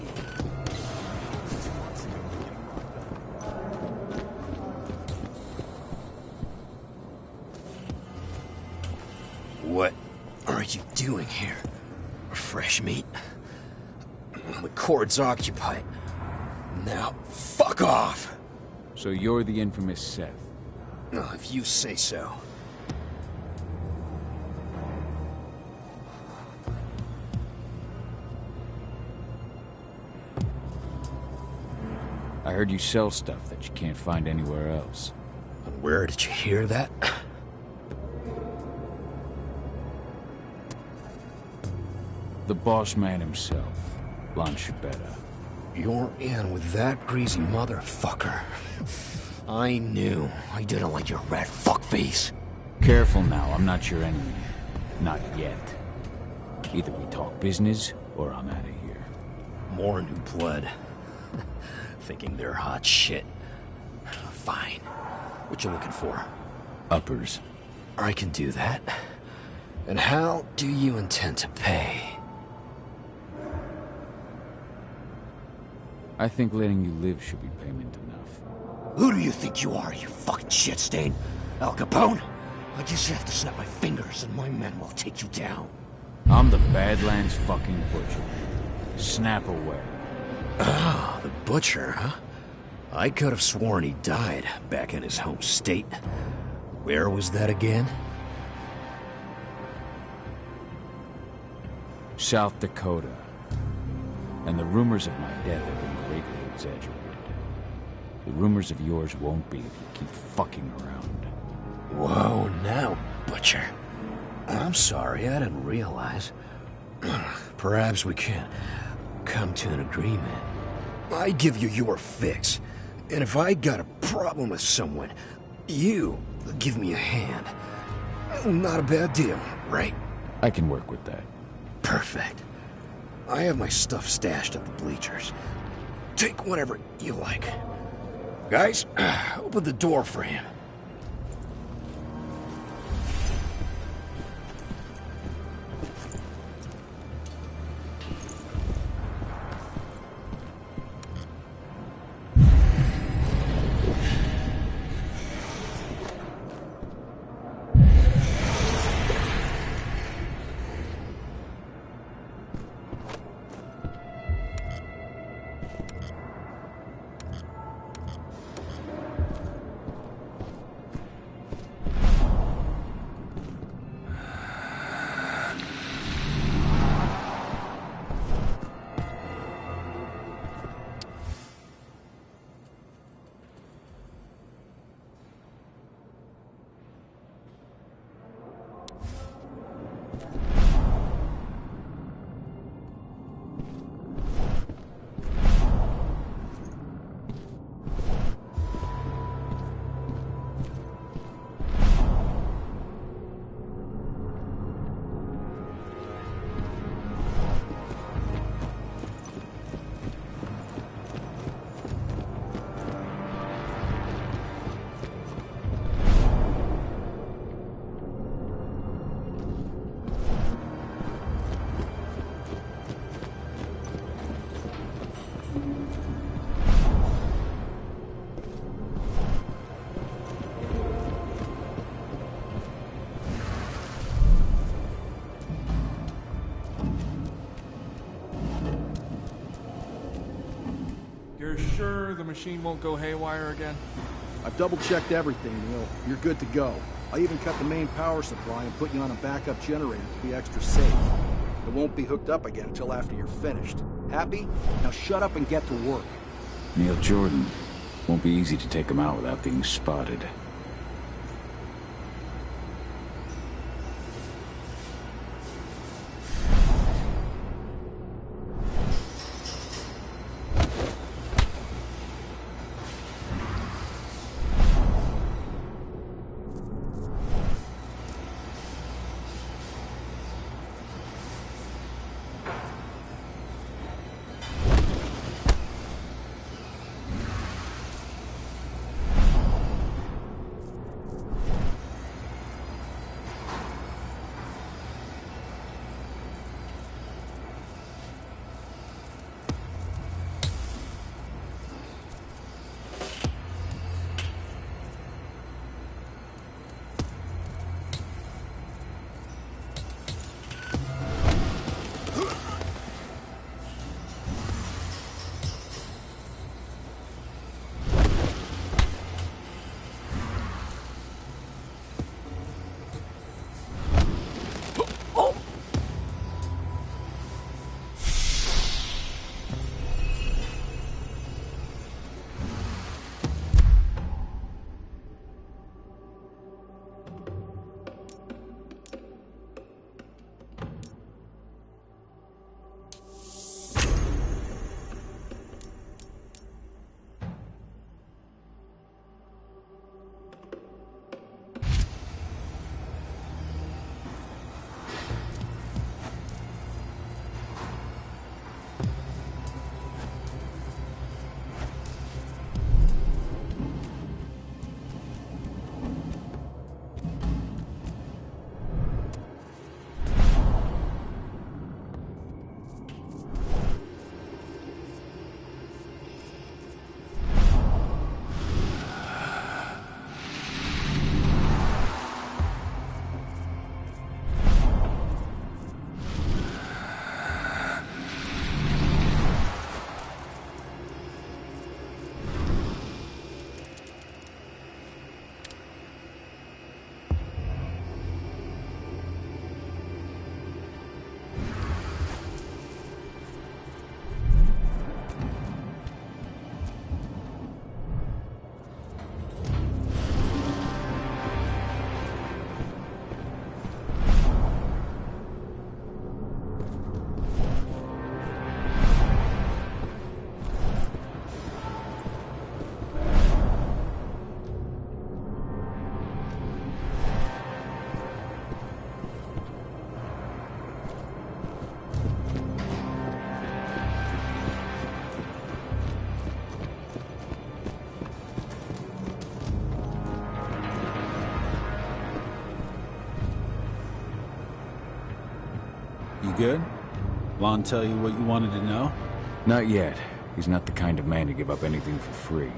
Speaker 2: What are you doing here? Fresh meat? The cord's occupied. Now, fuck off!
Speaker 1: So you're the infamous Seth?
Speaker 2: If you say so.
Speaker 1: I heard you sell stuff that you can't find anywhere else.
Speaker 2: Where did you hear that?
Speaker 1: The boss man himself, Lancibetta.
Speaker 2: You're in with that greasy motherfucker. I knew. I didn't like your rat fuckface.
Speaker 1: Careful now, I'm not your enemy. Not yet. Either we talk business, or I'm out of here.
Speaker 2: More new blood. Thinking they're hot shit. Fine. What you looking for?
Speaker 1: Uppers.
Speaker 2: I can do that. And how do you intend to pay?
Speaker 1: I think letting you live should be payment enough.
Speaker 2: Who do you think you are, you fucking shit stain? Al Capone? I just have to snap my fingers and my men will take you down.
Speaker 1: I'm the Badlands fucking butcher. Snap away.
Speaker 2: Ah, the butcher, huh? I could have sworn he died back in his home state. Where was that again?
Speaker 1: South Dakota. And the rumors of my death have been greatly exaggerated. The rumors of yours won't be if you keep fucking around.
Speaker 2: Whoa, now, butcher. I'm sorry, I didn't realize. Perhaps we can come to an agreement. I give you your fix. And if I got a problem with someone, you give me a hand. Not a bad deal, right?
Speaker 1: I can work with that.
Speaker 2: Perfect. I have my stuff stashed at the bleachers. Take whatever you like. Guys, open the door for him.
Speaker 7: sure the machine won't go haywire again?
Speaker 6: I've double-checked everything, Neil. You're good to go. I even cut the main power supply and put you on a backup generator to be extra safe. It won't be hooked up again until after you're finished. Happy? Now shut up and get to work.
Speaker 1: Neil Jordan. Won't be easy to take him out without being spotted.
Speaker 9: You good? Lon tell you what you wanted to know?
Speaker 1: Not yet. He's not the kind of man to give up anything for free.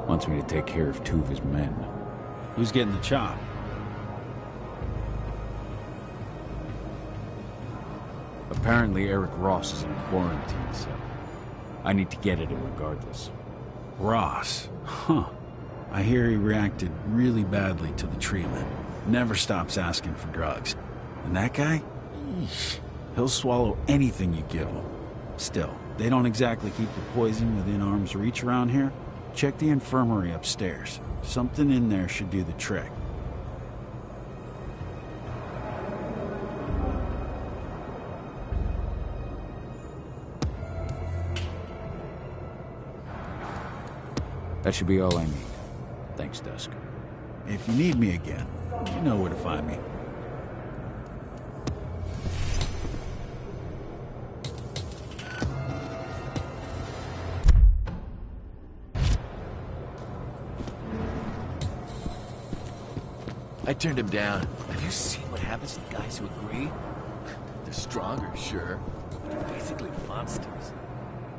Speaker 1: Wants me to take care of 2 of his men.
Speaker 9: Who's getting the chop?
Speaker 1: Apparently Eric Ross is in a quarantine cell. I need to get at him regardless.
Speaker 9: Ross? Huh. I hear he reacted really badly to the treatment. Never stops asking for drugs. And that guy? Eesh. He'll swallow anything you give him. Still, they don't exactly keep the poison within arm's reach around here. Check the infirmary upstairs. Something in there should do the trick.
Speaker 1: That should be all I need. Thanks, Dusk.
Speaker 9: If you need me again, you know where to find me.
Speaker 20: I turned him down. Have you seen what happens to the guys who agree? They're stronger, sure, but they're basically monsters.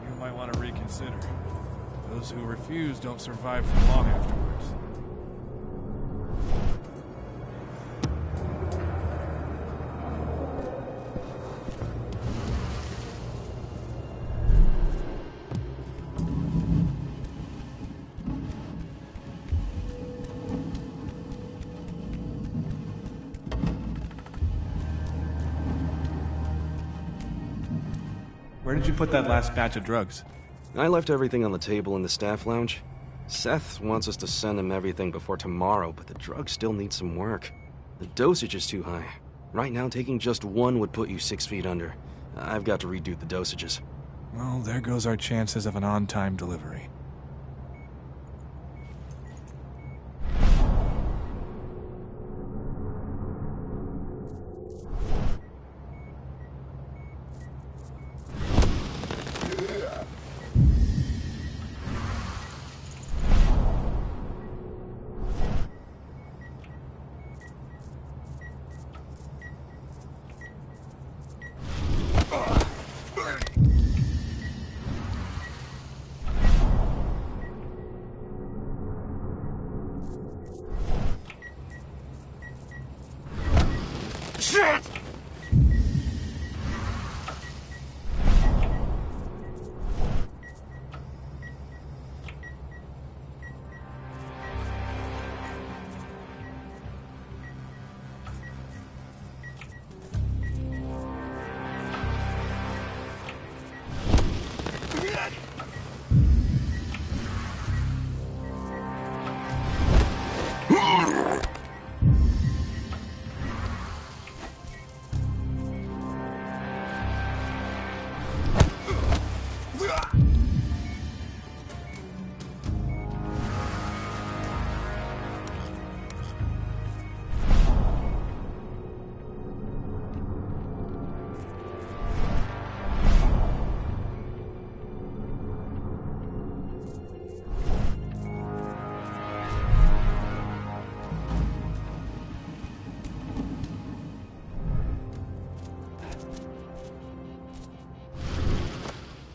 Speaker 7: You might want to reconsider. Those who refuse don't survive for long afterwards. Where did you put that last batch of drugs?
Speaker 21: I left everything on the table in the staff lounge. Seth wants us to send him everything before tomorrow, but the drugs still need some work. The dosage is too high. Right now, taking just one would put you 6 feet under. I've got to redo the dosages.
Speaker 7: Well, there goes our chances of an on-time delivery.
Speaker 14: Shit!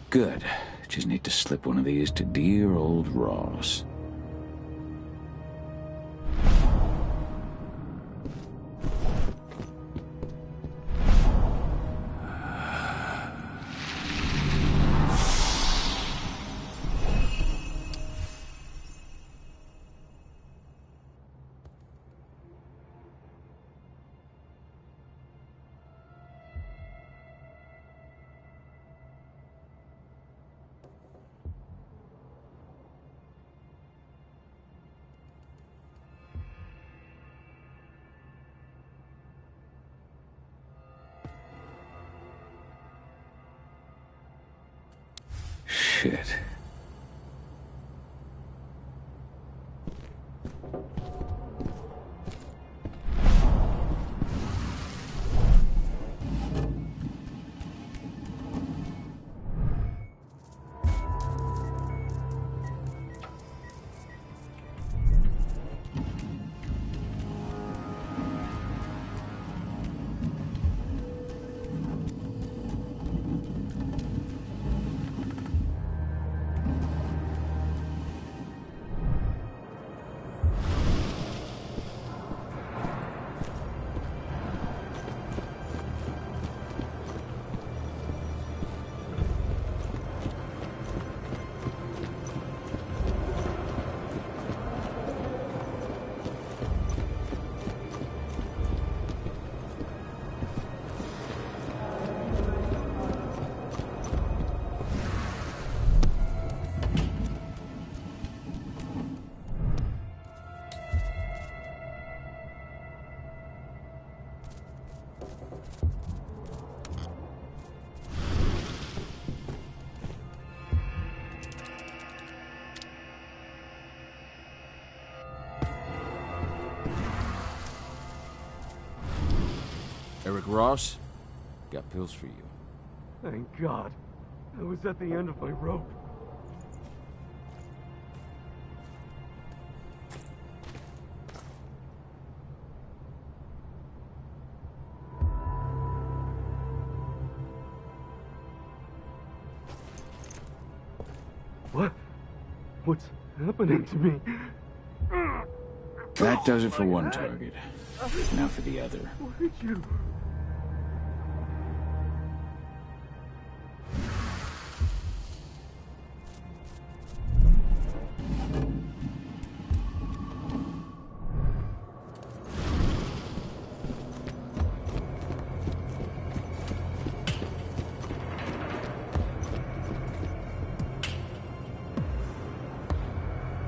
Speaker 1: Good. Just need to slip one of these to dear old Ross. Shit. Eric Ross, got pills for you.
Speaker 15: Thank God. I was at the end of my rope. What? What's happening to me?
Speaker 1: That does it for one target. Now for the other.
Speaker 15: What did you...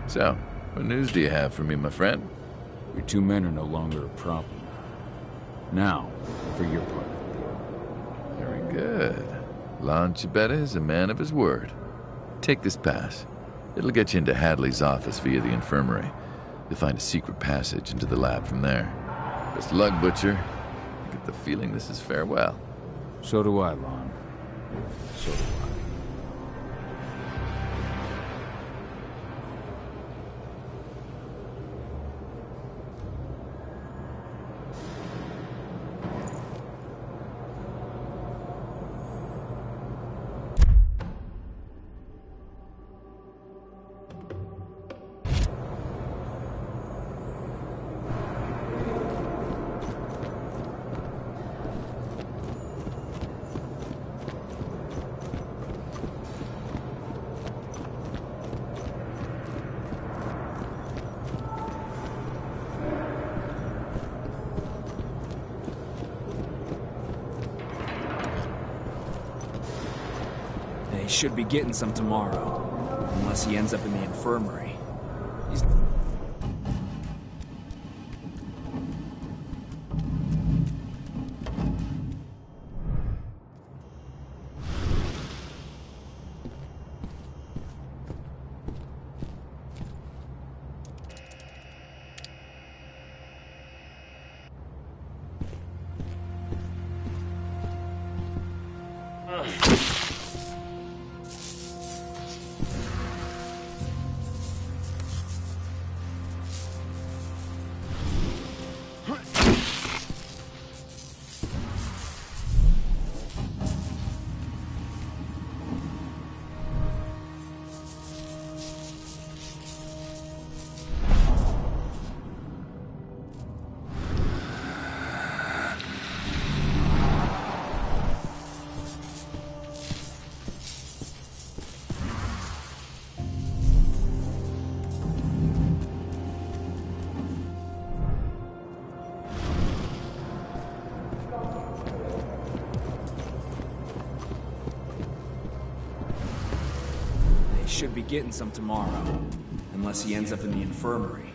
Speaker 20: So, what news do you have for me, my friend?
Speaker 1: Your two men are no longer a problem. Now, for your part of the deal.
Speaker 20: Very good. Lon Chibetta is a man of his word. Take this pass. It'll get you into Hadley's office via the infirmary. You'll find a secret passage into the lab from there. Best of luck, Butcher. I get the feeling this is farewell.
Speaker 1: So do I, Lon. So do I.
Speaker 4: He should be getting some tomorrow, unless he ends up in the infirmary. He's... should be getting some tomorrow, unless he ends up in the infirmary.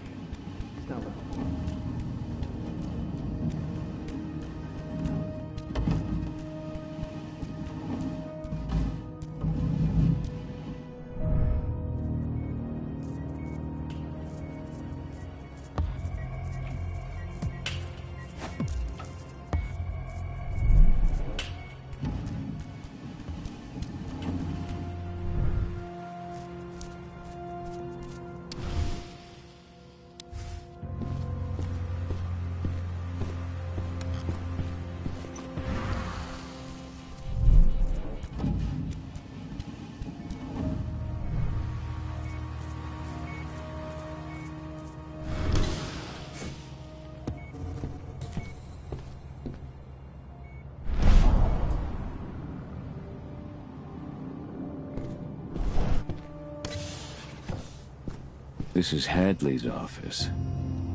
Speaker 1: This is Hadley's office.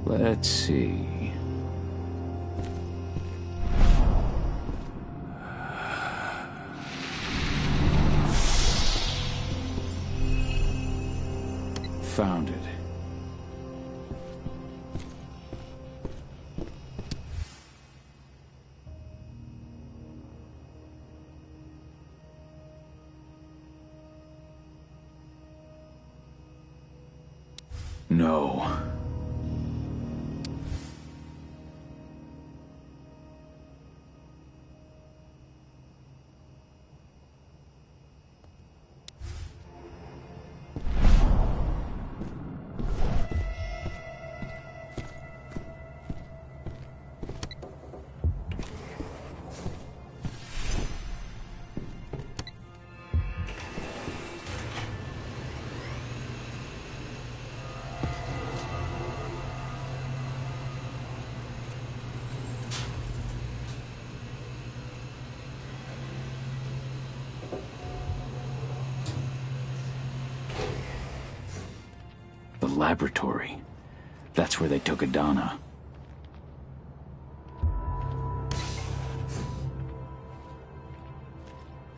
Speaker 1: Let's see. Found it. No. The laboratory. That's where they took Adana.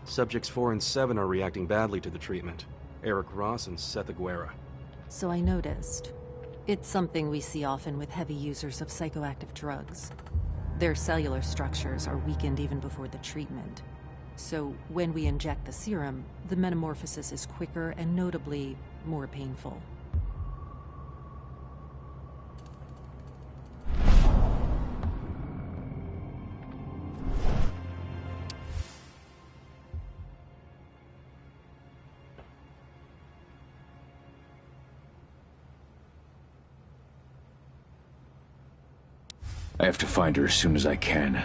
Speaker 21: Subjects 4 and 7 are reacting badly to the treatment. Eric Ross and Seth Aguera.
Speaker 8: so I noticed. It's something we see often with heavy users of psychoactive drugs. Their cellular structures are weakened even before the treatment. So when we inject the serum, the metamorphosis is quicker and notably more painful.
Speaker 1: I have to find her as soon as I can.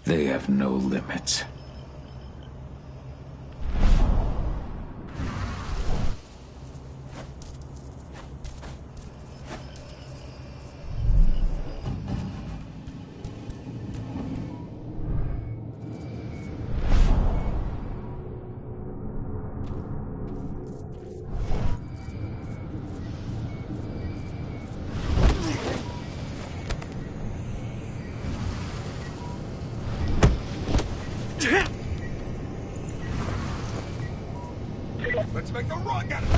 Speaker 1: They have no limits.
Speaker 3: Let's make a run at it!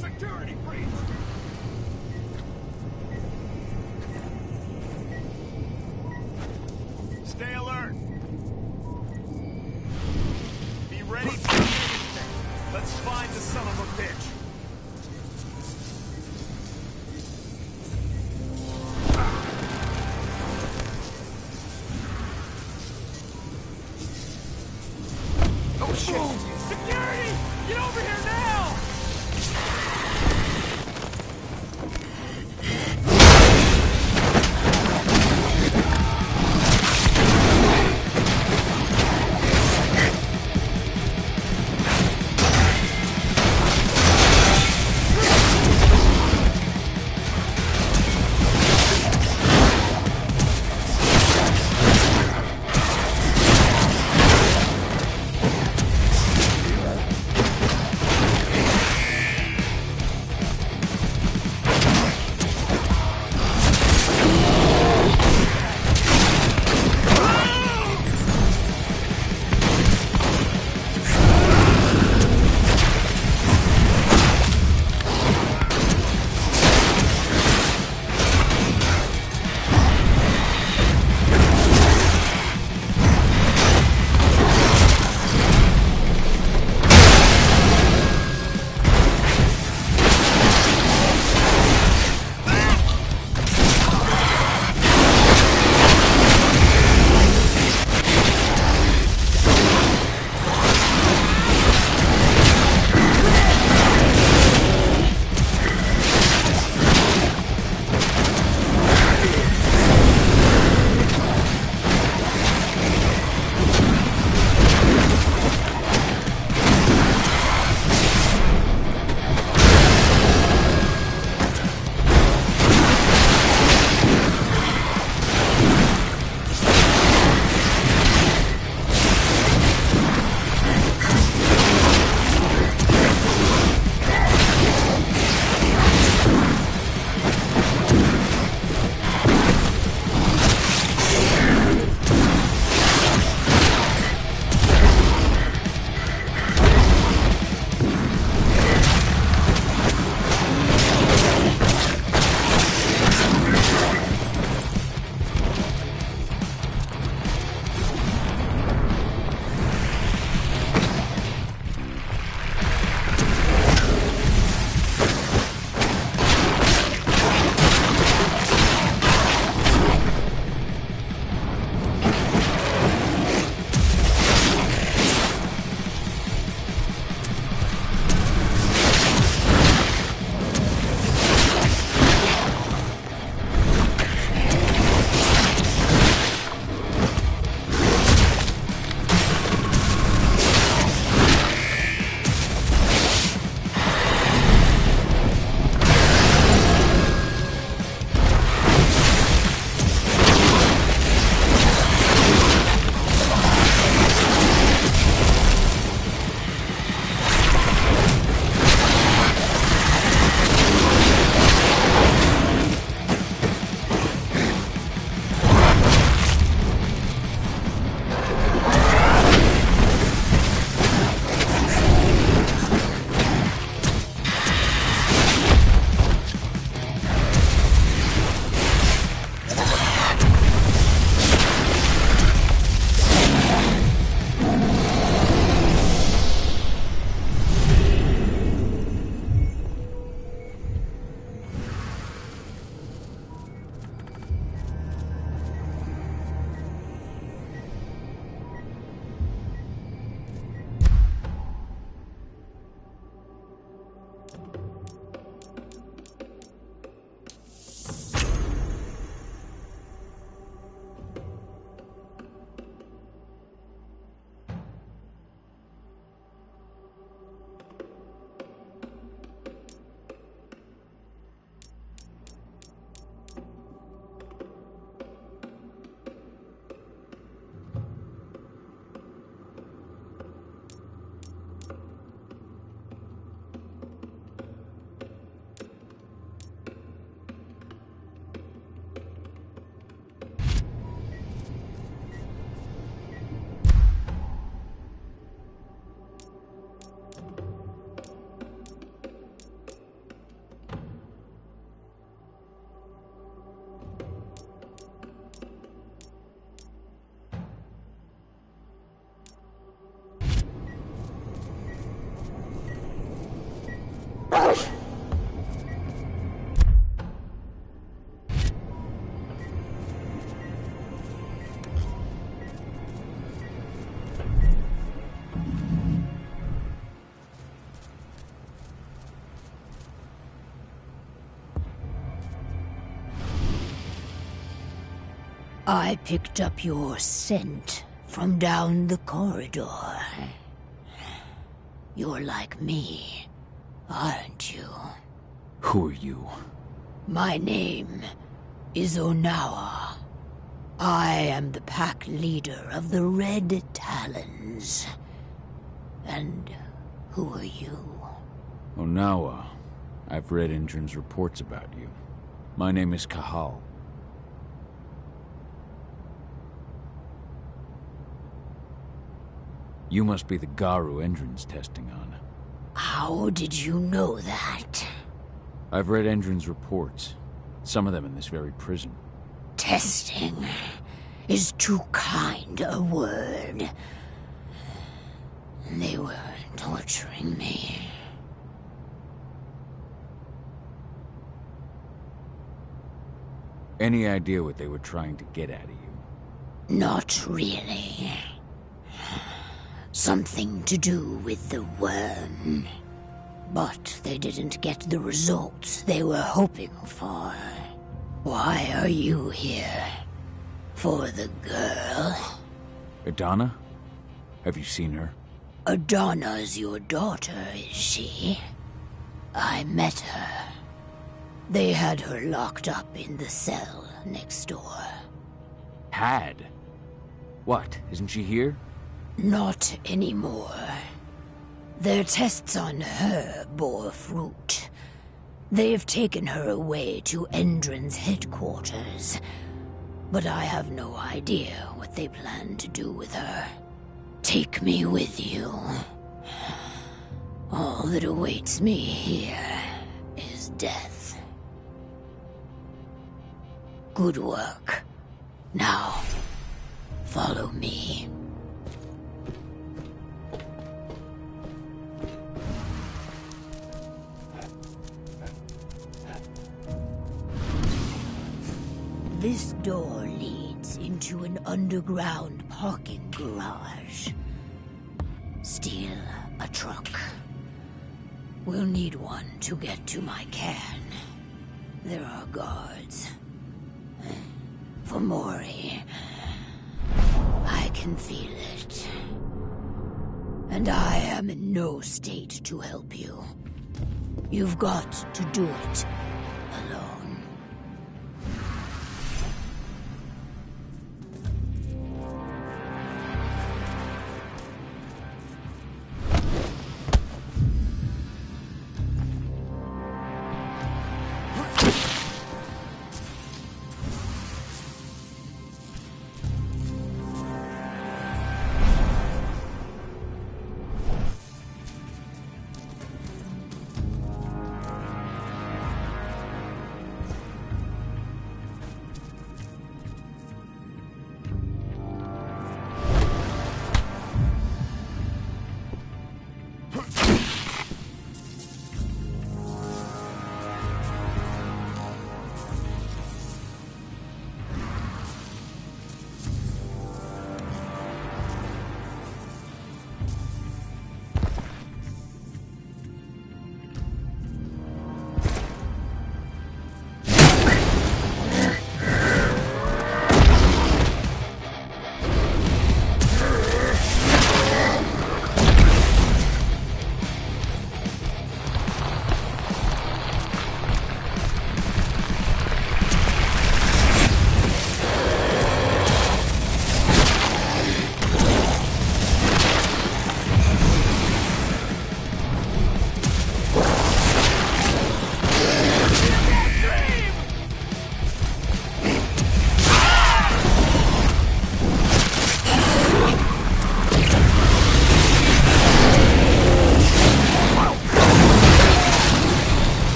Speaker 3: Security breach! Stay alert! Be ready for anything! Let's find the son of a bitch! Oh shit! Security! Get over here now!
Speaker 11: I picked up your scent from down the corridor. You're like me, aren't you?
Speaker 1: Who are you?
Speaker 11: My name is Onawa. I am the pack leader of the Red Talons. And who are you?
Speaker 1: Onawa. I've read Indran's reports about you. My name is Kahal. You must be the Garu Endrin's testing on.
Speaker 11: How did you know that?
Speaker 1: I've read Endrin's reports. Some of them in this very prison.
Speaker 11: Testing is too kind a word. They were torturing me.
Speaker 1: Any idea what they were trying to get out of you?
Speaker 11: Not really. Something to do with the worm. But they didn't get the results they were hoping for. Why are you here? For the girl?
Speaker 1: Adana? Have you seen her?
Speaker 11: Adana's your daughter, is she? I met her. They had her locked up in the cell next door.
Speaker 1: Had? What, isn't she here?
Speaker 11: Not anymore. Their tests on her bore fruit. They've taken her away to Endrin's headquarters. But I have no idea what they plan to do with her. Take me with you. All that awaits me here is death. Good work. Now, follow me. This door leads into an underground parking garage. Steal a truck. We'll need one to get to my can. There are guards. For Mori. I can feel it. And I am in no state to help you. You've got to do it alone.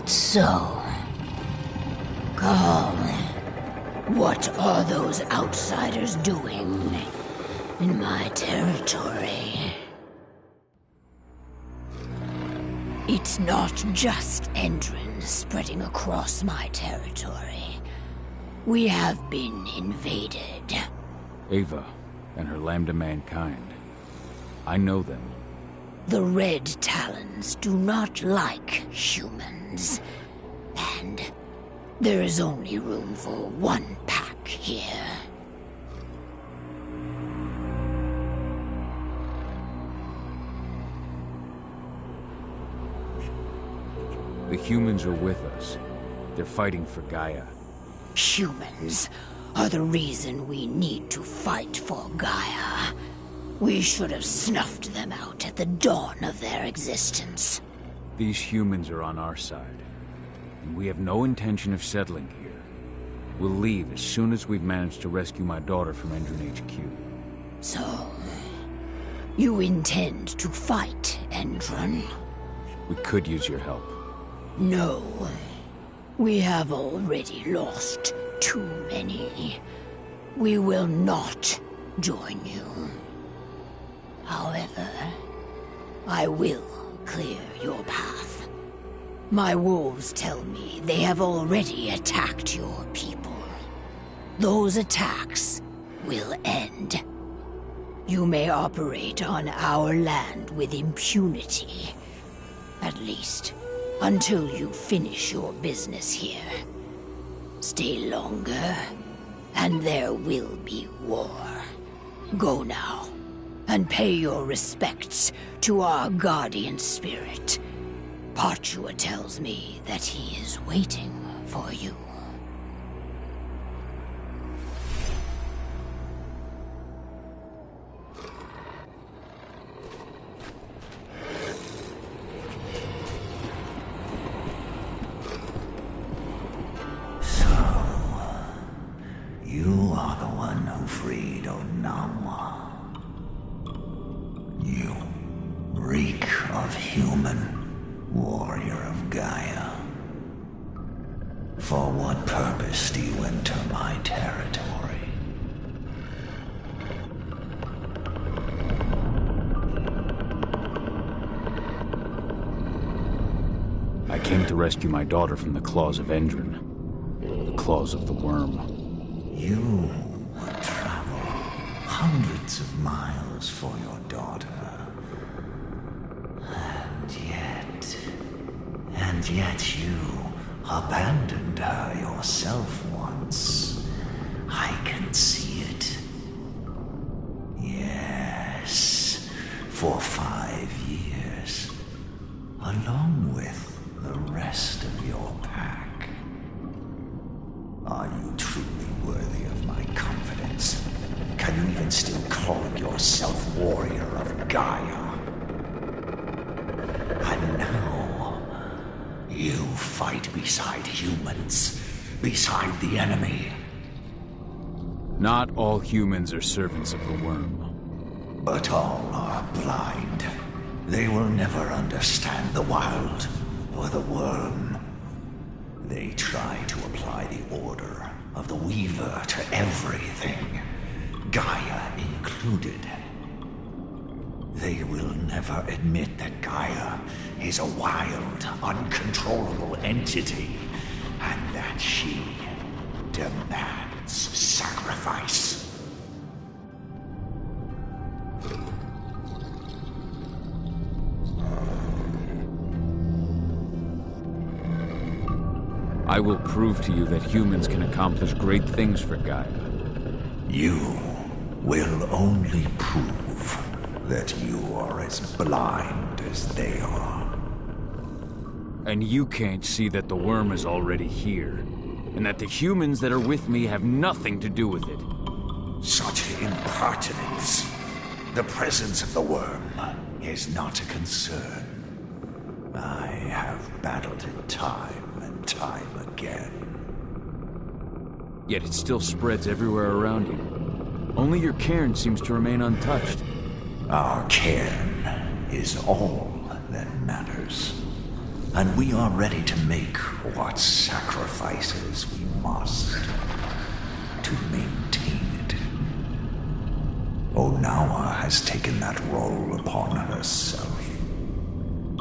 Speaker 11: that so? Carl, what are those outsiders doing in my territory? It's not just Endrins spreading across my territory. We have been invaded.
Speaker 1: Ava and her Lambda Mankind. I know them.
Speaker 11: The Red Talons do not like humans. And there is only room for one pack here.
Speaker 1: The humans are with us. They're fighting for Gaia.
Speaker 11: Humans are the reason we need to fight for Gaia. We should have snuffed them out at the dawn of their existence.
Speaker 1: These humans are on our side, and we have no intention of settling here. We'll leave as soon as we've managed to rescue my daughter from Endron HQ.
Speaker 11: So, you intend to fight Endron?
Speaker 1: We could use your help.
Speaker 11: No. We have already lost too many. We will not join you. However, I will clear your path. My wolves tell me they have already attacked your people. Those attacks will end. You may operate on our land with impunity. At least, until you finish your business here. Stay longer, and there will be war. Go now, and pay your respects to our guardian spirit. Parchua tells me that he is waiting for you.
Speaker 16: You are the one who freed Onawa. You reek of human, warrior of Gaia. For what purpose do you enter my territory?
Speaker 1: I came to rescue my daughter from the claws of Endron. The claws of the worm.
Speaker 16: You would travel hundreds of miles for your daughter. And yet you abandoned her yourself once. I can see it. Yes, for 5 years, along with the rest of your pack. Are you truly worthy of my confidence? Can you even still call yourself warrior of Gaia? And now, you fight beside humans, beside the enemy.
Speaker 1: Not all humans are servants of the worm.
Speaker 16: But all are blind. They will never understand the wild or the worm. They try to apply the order of the Weaver to everything, Gaia included. They will never admit that Gaia is a wild, uncontrollable entity, and that she demands sacrifice.
Speaker 1: I will prove to you that humans can accomplish great things for Gaia.
Speaker 16: You will only prove that you are as blind as they are.
Speaker 1: And you can't see that the worm is already here, and that the humans that are with me have nothing to do with it.
Speaker 16: Such impertinence. The presence of the worm is not a concern. I have battled it time and time again.
Speaker 1: Yet it still spreads everywhere around you. Only your cairn seems to remain untouched.
Speaker 16: Our cairn is all that matters. and we are ready to make what sacrifices we must to maintain it. Onawa has taken that role upon herself,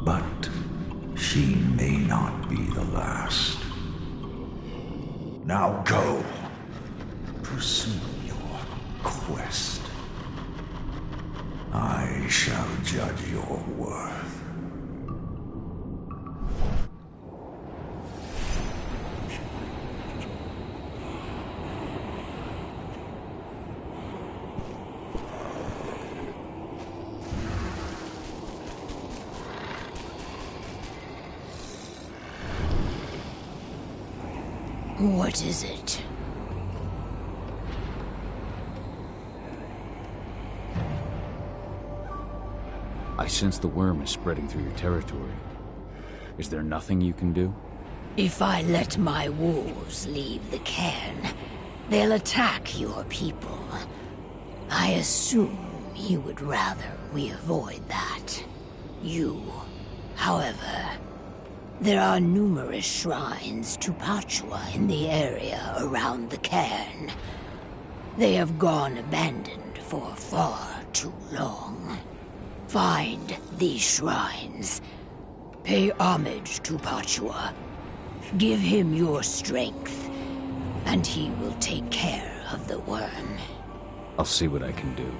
Speaker 16: but she may not be the last. Now go. Pursue your quest. I shall judge your worth.
Speaker 11: What is it?
Speaker 1: I sense the worm is spreading through your territory. Is there nothing you can do?
Speaker 11: If I let my wolves leave the cairn, they'll attack your people. I assume you would rather we avoid that. You, however, there are numerous shrines to Pachua in the area around the cairn. They have gone abandoned for far too long. Find these shrines. Pay homage to Pachua. Give him your strength, and he will take care of the worm.
Speaker 1: I'll see what I can do.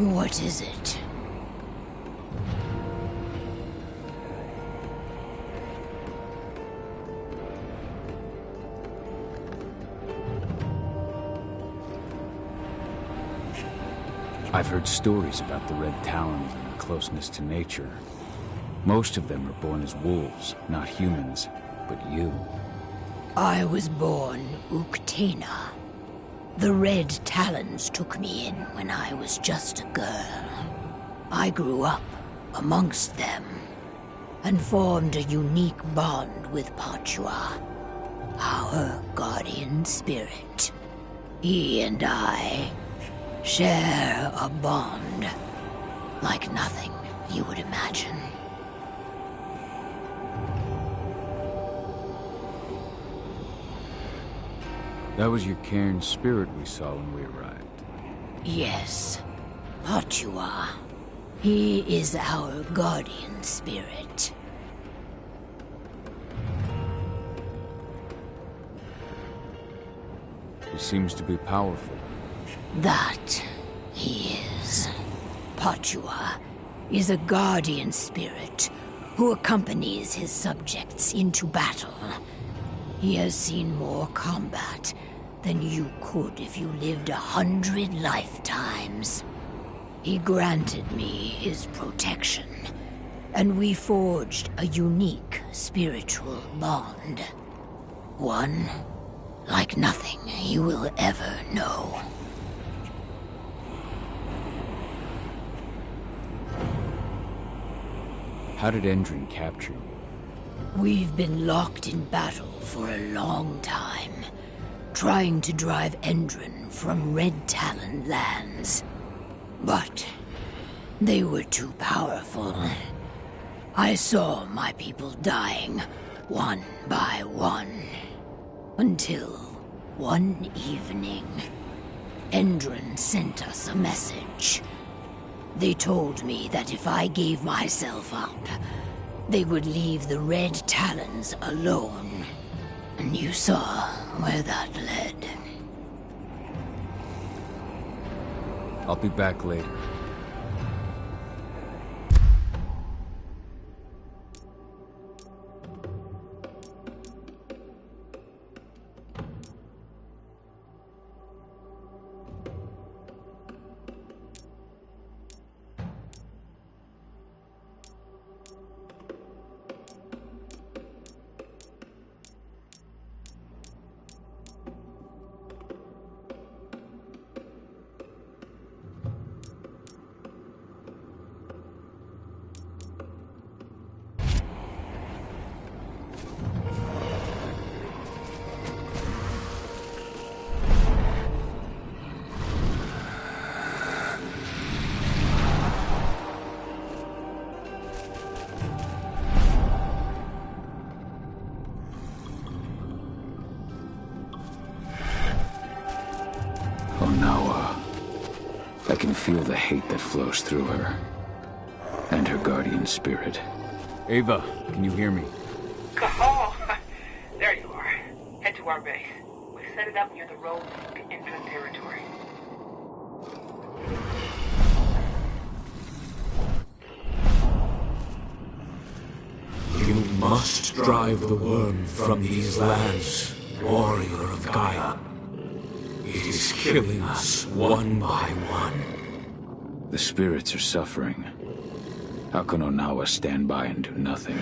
Speaker 11: What is it?
Speaker 1: I've heard stories about the Red Talons and their closeness to nature. Most of them are born as wolves, not humans, but you.
Speaker 11: I was born Uktena. The Red Talons took me in when I was just a girl. I grew up amongst them and formed a unique bond with Pachua, our guardian spirit. He and I share a bond like nothing you would imagine.
Speaker 1: That was your cairn spirit we saw when we arrived.
Speaker 11: Yes, Pachua. He is our guardian spirit.
Speaker 1: He seems to be powerful.
Speaker 11: That he is. Pachua is a guardian spirit who accompanies his subjects into battle. He has seen more combat than you could if you lived 100 lifetimes. He granted me his protection, and we forged a unique spiritual bond. One like nothing you will ever know.
Speaker 1: How did Endron capture you?
Speaker 11: We've been locked in battle for a long time, trying to drive Endron from Red Talon lands. But they were too powerful. I saw my people dying, one by one, until one evening, Endron sent us a message. They told me that if I gave myself up, they would leave the Red Talons alone. And you saw where that led.
Speaker 1: I'll be back later. I can feel the hate that flows through her. And her guardian spirit. Ava, can you hear me?
Speaker 10: Oh, there you are. Head to our base. We set it up near the road to Infant territory.
Speaker 18: You must drive the worm from these lands, warrior of Gaia. It is killing us one by one.
Speaker 1: The spirits are suffering. How can Onawa stand by and do nothing?